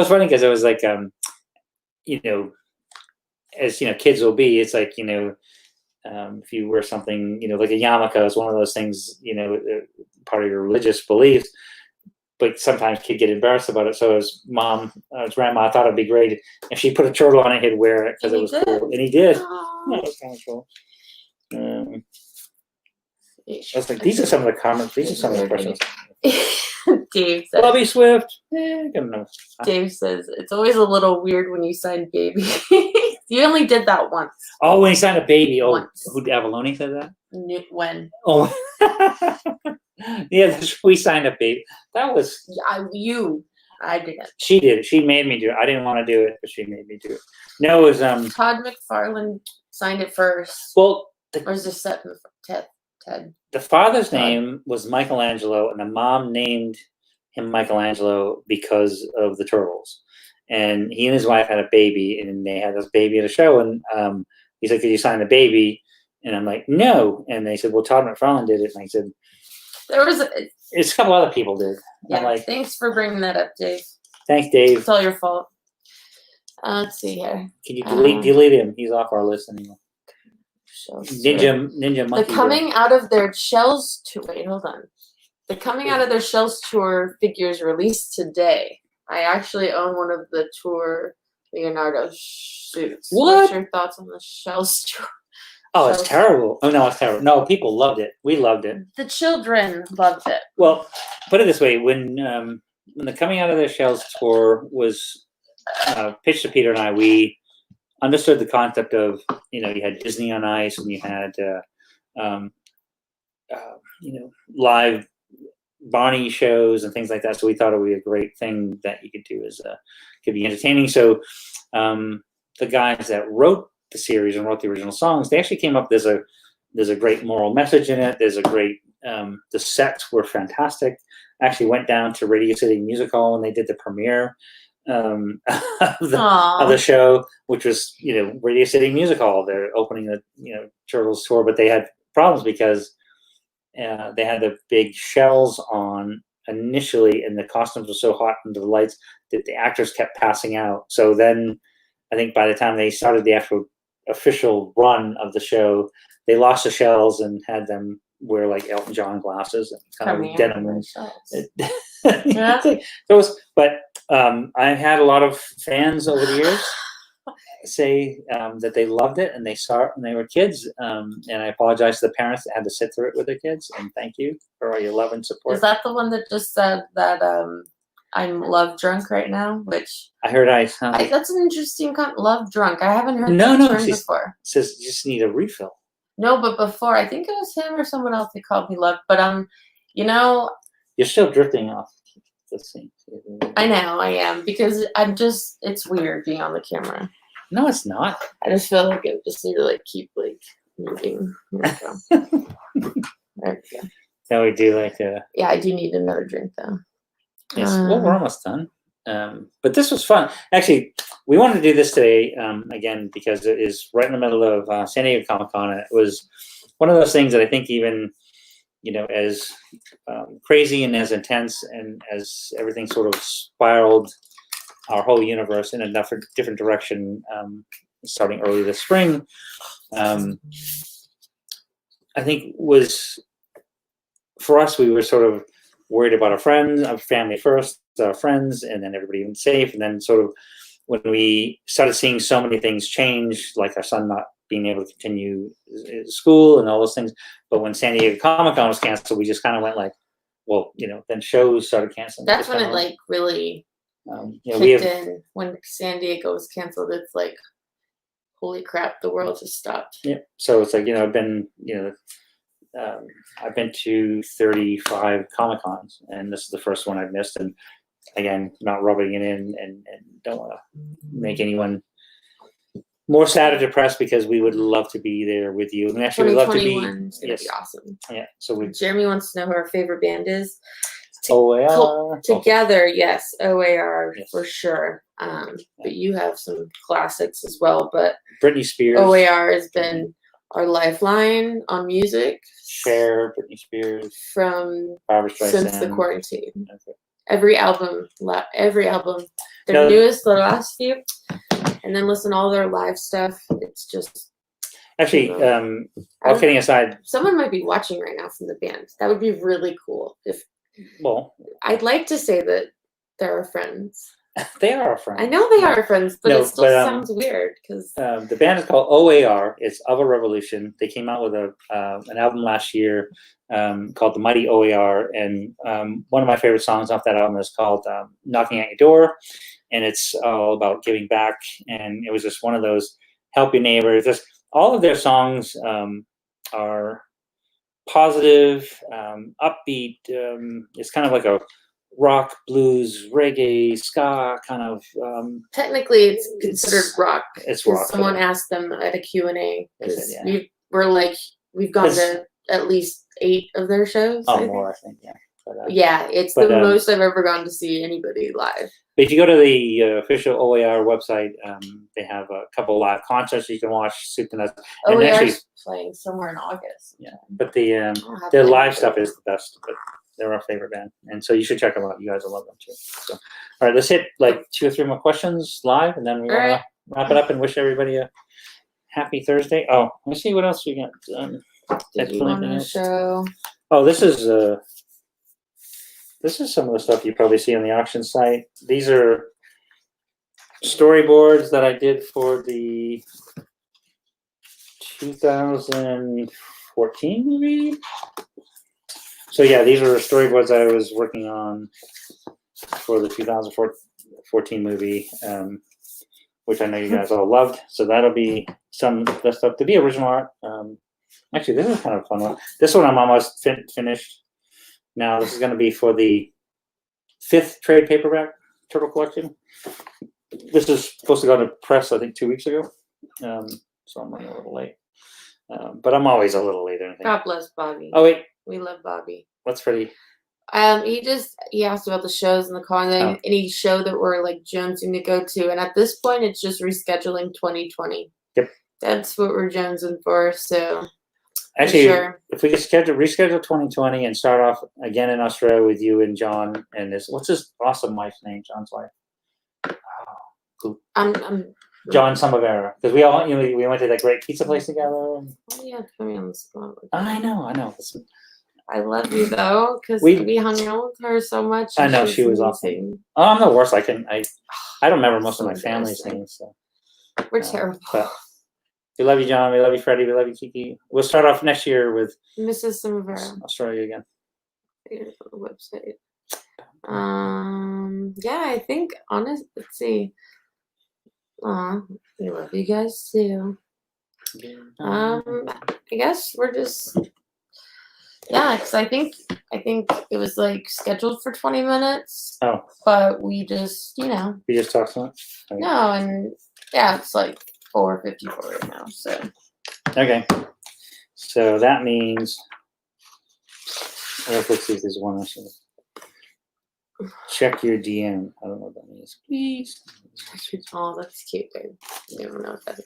S2: it's funny because it was like, as kids will be, it's like if you wear something, like a yarmulke is one of those things, part of your religious beliefs. But sometimes kids get embarrassed about it. So his grandma thought it'd be great if she put a turtle on it, he'd wear it because it was cool, and he did. That was kind of cool. I was like, these are some of the comments. These are some of the questions.
S1: Dave says,
S2: Bobby Swift. Good enough.
S1: Dave says it's always a little weird when you sign baby. You only did that once.
S2: Oh, when he signed a baby. Oh,
S1: once.
S2: Who Avalone said that?
S1: When?
S2: Oh, yeah. We signed a baby. That was
S1: I didn't.
S2: She did it. She made me do it. I didn't want to do it, but she made me do it. No, it was
S1: Todd McFarlane signed it first.
S2: Well,
S1: or is this set Ted?
S2: The father's name was Michelangelo, and the mom named him Michelangelo because of the Turtles. And he and his wife had a baby, and they had this baby at a show. And he's like, "Did you sign the baby?" And I'm like, "No." And they said, "Well, Todd McFarlane did it." And I said, "It's a couple other people did."
S1: Yeah.
S2: I'm like,
S1: thanks for bringing that up, Dave.
S2: Thanks, Dave.
S1: It's all your fault. Let's see here.
S2: Can you delete him? He's off our list anymore. Ninja Monkey.
S1: The coming out of their shells tour. Wait, hold on. The coming out of their shells tour figures released today. I actually own one of the tour Leonardo suits.
S2: What?
S1: What's your thoughts on the shells tour?
S2: Oh, it's terrible. Oh no, it's terrible. No, people loved it. We loved it.
S1: The children loved it.
S2: Well, put it this way: when the coming out of their shells tour was pitched to Peter and I, we understood the concept of, you had Disney on Ice, and you had live Barney shows and things like that. So we thought it would be a great thing that you could do could be entertaining. So the guys that wrote the series and wrote the original songs, they actually came up. There's a great moral message in it. There's a great the sets were fantastic. I actually went down to Radio City Music Hall when they did the premiere of the show, which was Radio City Music Hall. They're opening the Turtles tour, but they had problems because they had the big shells on initially, and the costumes were so hot under the lights that the actors kept passing out. So then I think by the time they started the actual official run of the show, they lost the shells and had them wear like Elton John glasses and kind of denim.
S1: Yeah.
S2: But I've had a lot of fans over the years say that they loved it and they saw it when they were kids. And I apologize to the parents that had to sit through it with their kids. And thank you for all your love and support.
S1: Is that the one that just said that I'm love drunk right now? Which
S2: I heard
S1: that's an interesting love drunk. I haven't heard
S2: that term
S1: before.
S2: It says you just need a refill.
S1: No, but before, I think it was him or someone else that called me love. But
S2: you're still drifting off the scene.
S1: I know I am, because it's weird being on the camera.
S2: No, it's not.
S1: I just feel like I just need to keep moving. There we go. There we go.
S2: Now we do
S1: yeah, I do need another drink though.
S2: Yes, well, we're almost done. But this was fun. Actually, we wanted to do this today again because it is right in the middle of San Diego Comic-Con. And it was one of those things that I think even, as crazy and as intense and as everything sort of spiraled our whole universe in a different direction starting early this spring, I think was, for us, we were sort of worried about our family first, our friends, and then everybody being safe. And then sort of when we started seeing so many things change, like our son not being able to continue school and all those things. But when San Diego Comic-Con was canceled, we just kind of went well, then shows started canceling.
S1: That's when it really kicked in. When San Diego was canceled, it's like, holy crap, the world just stopped.
S2: Yeah. So it's I've been, I've been to 35 Comic-Cons, and this is the first one I've missed. And again, not rubbing it in and don't want to make anyone more sad or depressed, because we would love to be there with you. And actually, we'd love to be.
S1: It's going to be awesome.
S2: Yeah. So
S1: Jeremy wants to know who our favorite band is.
S2: OAR.
S1: Together, yes, OAR for sure.
S2: Yeah.
S1: But you have some classics as well. But
S2: Britney Spears.
S1: OAR has been our lifeline on music.
S2: Cher, Britney Spears.
S1: From
S2: Barbra Streisand.
S1: Since the quarantine.
S2: Okay.
S1: Every album. Their newest, the last few. And then listen to all their live stuff. It's just...
S2: Actually, all kidding aside...
S1: Someone might be watching right now from the band. That would be really cool. I'd like to say that they're our friends.
S2: They are our friends.
S1: I know they are our friends, but it still sounds weird because
S2: the band is called OAR. It's Of a Revolution. They came out with an album last year called The Mighty OAR, and one of my favorite songs off that album is called Knocking at Your Door, and it's all about giving back. And it was just one of those help your neighbors. Just all of their songs are positive, upbeat. It's kind of like a rock, blues, reggae, ska kind of.
S1: Technically, it's considered rock.
S2: It's rock.
S1: Someone asked them at a Q&A.
S2: Yeah.
S1: We've gone to at least 8 of their shows.
S2: Oh, more, I think, yeah.
S1: yeah, it's the most I've ever gone to see anybody live.
S2: But if you go to the official OAR website, they have a couple live concerts you can watch. Soup to Nuts.
S1: OAR's playing somewhere in August.
S2: Yeah, but the live stuff is the best. But they're our favorite band, and so you should check them out. You guys will love them too. So, all right, let's hit like 2 or 3 more questions live, and then we want to wrap it up and wish everybody a happy Thursday. Oh, let me see what else we got.
S1: Did you want to show?
S2: Oh, this is some of the stuff you probably see on the auction site. These are storyboards that I did for the 2014 movie. So yeah, these are storyboards I was working on for the 2014 movie, which I know you guys all loved. So that'll be some of the stuff to be original art. Actually, this is kind of a fun one. This one I'm almost finished. Now this is going to be for the 5th trade paperback turtle collection. This is supposed to go to press, I think, 2 weeks ago. So I'm running a little late. But I'm always a little late.
S1: God bless Bobby.
S2: Oh wait,
S1: we love Bobby.
S2: What's Freddie?
S1: He asked about the shows and the con thing, and he showed that we're like jonesing to go to, and at this point it's just rescheduling 2020.
S2: Yep.
S1: That's what we're jonesing for. So
S2: actually, if we could reschedule 2020 and start off again in Australia with you and John and what's his awesome wife's name? John's wife. John Samavera, because we all we went to that great pizza place together. And,
S1: yeah, put me on the spot.
S2: I know.
S1: I love you though, because we hung out with her so much.
S2: I know she was awesome. Oh, I'm the worst. I don't remember most of my family's names. So
S1: we're terrible.
S2: But we love you, John. We love you, Freddie. We love you, Kiki. We'll start off next year with
S1: Mrs. Samavera.
S2: Australia again.
S1: Here's the website. Yeah, I think let's see. We love you guys too. I guess we're just because I think it was like scheduled for 20 minutes.
S2: Oh.
S1: But we just
S2: we just talked so much.
S1: Okay. No, and it's like 4:54 right now. So.
S2: Okay. So that means. Let's see if there's one else. Check your DM. I don't know what that means. Please.
S1: Oh, that's cute, babe. You don't know what that is.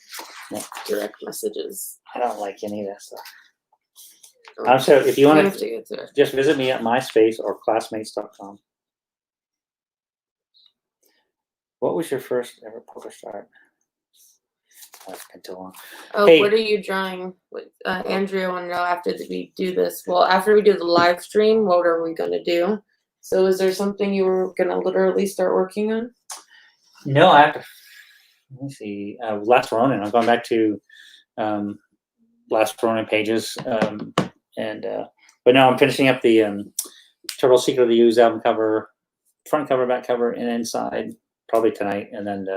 S1: Yeah. Direct messages.
S2: I don't like any of that stuff. So if you want to just visit me at MySpace or classmates.com. What was your first ever published art? That's been too long.
S1: Oh, hey. What are you drawing? Andrea wanted to know after we do this. Well, after we do the live stream, what are we going to do? So is there something you were going to literally start working on?
S2: No, I have to. Let me see. Last Ronin. I'm going back to Last Ronin pages. But no, I'm finishing up the Turtle Secret of the Ooze album cover, front cover, back cover, and inside probably tonight. And then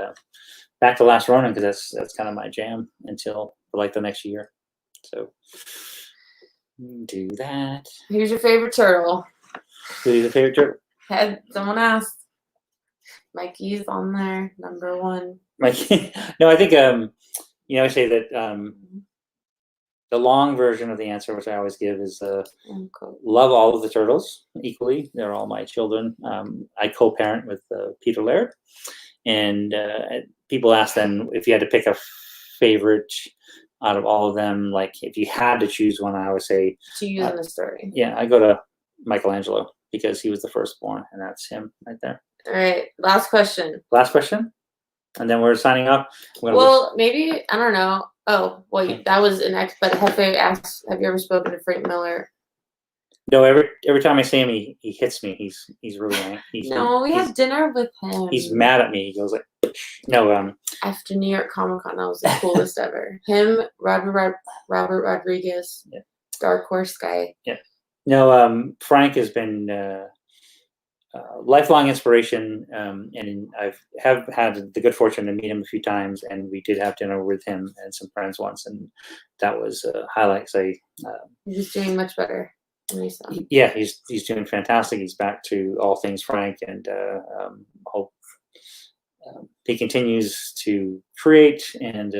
S2: back to Last Ronin because that's kind of my jam until like the next year. So do that.
S1: Who's your favorite turtle?
S2: Who's your favorite turtle?
S1: Had someone asked. Mikey's on there, number 1.
S2: Mikey. No, I think I say that the long version of the answer, which I always give, is love all of the turtles equally. They're all my children. I co-parent with Peter Laird, and people ask then if you had to pick a favorite out of all of them, like if you had to choose one, I would say
S1: to use in the story.
S2: Yeah, I go to Michelangelo because he was the firstborn, and that's him right there.
S1: All right, last question.
S2: Last question, and then we're signing up.
S1: Well, maybe I don't know. Oh, wait, that was an ex. But Hefe asked, "Have you ever spoken to Frank Miller?"
S2: No, every time I see him, he hits me. He's really angry.
S1: We had dinner with him.
S2: He's mad at me. He goes like, no.
S1: After New York Comic Con, that was the coolest ever. Him, Robert Rodriguez, Dark Horse guy.
S2: Yeah. No, Frank has been lifelong inspiration, and I've had the good fortune to meet him a few times, and we did have dinner with him and some friends once, and that was a highlight.
S1: He's doing much better.
S2: Yeah, he's doing fantastic. He's back to all things Frank, and hope he continues to create and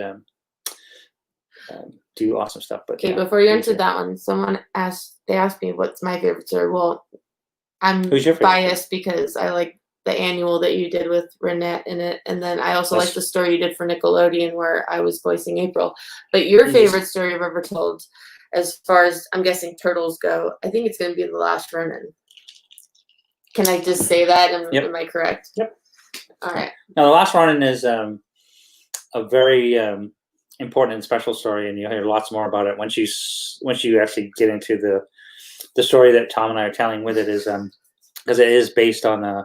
S2: do awesome stuff. But
S1: okay, before you answer that one, someone asked me what's my favorite story. Well, I'm
S2: Who's your favorite
S1: biased because I like the annual that you did with Renette in it, and then I also like the story you did for Nickelodeon where I was voicing April. But your favorite story you've ever told, as far as I'm guessing Turtles go, I think it's going to be The Last Ronin. Can I just say that? Am I correct?
S2: Yep.
S1: All right.
S2: Now, The Last Ronin is a very important and special story, and you'll hear lots more about it once you actually get into the story that Tom and I are telling with it, is because it is based on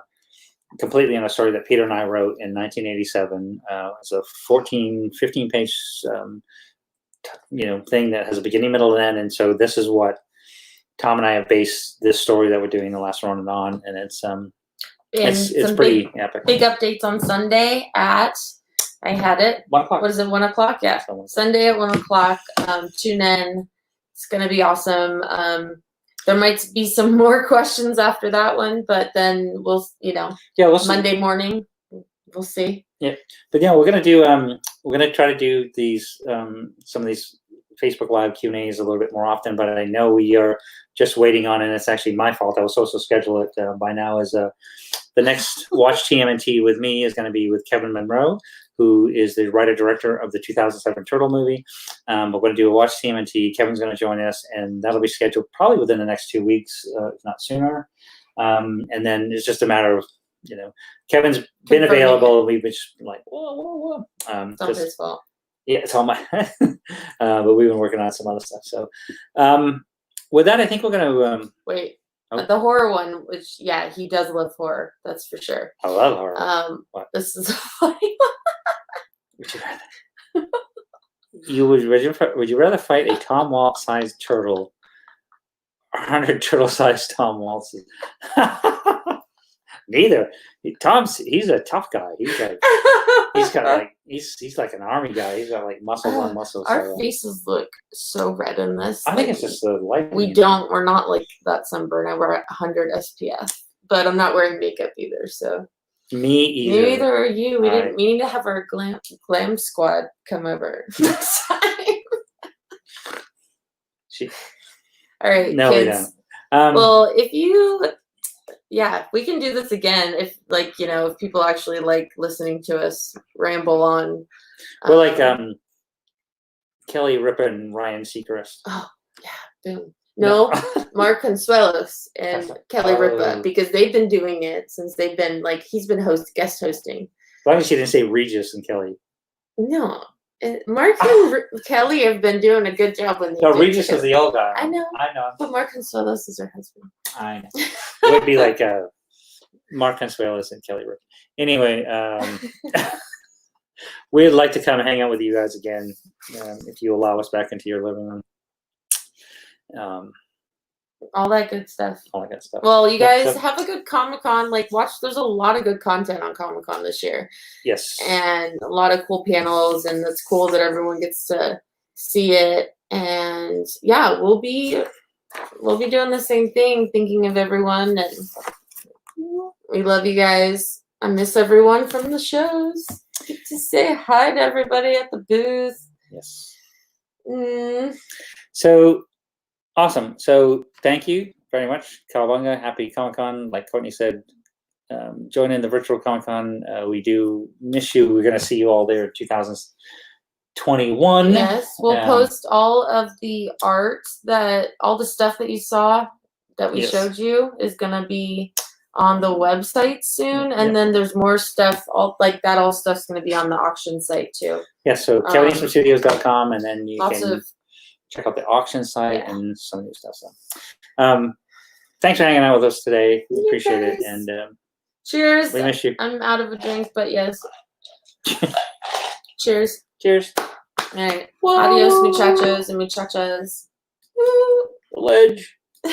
S2: completely on a story that Peter and I wrote in 1987. It's a 15 page thing that has a beginning, middle, and end, and so this is what Tom and I have based this story that we're doing The Last Ronin on, and it's pretty epic.
S1: Big updates on Sunday at, I had it.
S2: 1 o'clock.
S1: What is it? 1 o'clock? Yeah. Sunday at 1 o'clock. Tune in. It's going to be awesome. There might be some more questions after that one, but then we'll Monday morning, we'll see.
S2: Yeah. But yeah, we're going to try to do these, some of these Facebook Live Q&As a little bit more often, but I know we are just waiting on, and it's actually my fault. I was supposed to schedule it by now, is the next Watch TMNT with me is going to be with Kevin Monroe, who is the writer-director of the 2007 Turtle movie. We're going to do a Watch TMNT. Kevin's going to join us, and that'll be scheduled probably within the next 2 weeks, if not sooner. And then it's just a matter of, Kevin's been available, and we've been just like, whoa.
S1: It's all his fault.
S2: Yeah, it's all my, but we've been working on some other stuff. So with that, I think we're going to...
S1: Wait. The horror one, which, he does love horror. That's for sure.
S2: I love horror.
S1: This is a funny one.
S2: Would you rather fight a Tom Waltz-sized turtle or 100 turtle-sized Tom Waltzes? Neither. He's a tough guy. He's like an army guy. He's got like muscles on muscles.
S1: Our faces look so red in this.
S2: I think it's just the light.
S1: We're not like that sunburn. I wear 100 SPF, but I'm not wearing makeup either. So
S2: me either.
S1: Neither are you. We need to have our glam squad come over next time. All right,
S2: no,
S1: kids.
S2: we don't.
S1: Well, we can do this again if if people actually like listening to us ramble on.
S2: We're like Kelly Ripa and Ryan Seacrest.
S1: Oh yeah, boom. No, Mark Consuelos and Kelly Ripa, because they've been doing it since they've been he's been guest hosting.
S2: As long as you didn't say Regis and Kelly.
S1: No. Mark and Kelly have been doing a good job when they
S2: No, Regis is the old guy.
S1: I know. But Mark Consuelos is her husband.
S2: I know. It would be like Mark Consuelos and Kelly Ripa. Anyway, we'd like to come hang out with you guys again if you allow us back into your living room.
S1: All that good stuff.
S2: Well,
S1: you guys have a good Comic-Con. Watch. There's a lot of good content on Comic-Con this year.
S2: Yes.
S1: And a lot of cool panels, and it's cool that everyone gets to see it. And we'll be doing the same thing, thinking of everyone, and we love you guys. I miss everyone from the shows. Get to say hi to everybody at the booth.
S2: Yes. So awesome. So thank you very much, Cowabunga. Happy Comic-Con. Like Courtney said, join in the virtual Comic-Con. We do miss you. We're going to see you all there in 2021.
S1: Yes, we'll post all of the art all the stuff that you saw that we showed you is going to be on the website soon. And then there's more stuff, all stuff's going to be on the auction site too.
S2: Yes, so KevinEastmanStudios.com, and then you can check out the auction site and some new stuff. So, thanks for hanging out with us today. We appreciate it. And
S1: cheers.
S2: We miss you.
S1: I'm out of a drink, but yes. Cheers.
S2: Cheers.
S1: All right. Whoa. Adios, muchachos and muchachas.
S2: Woo. Ledge.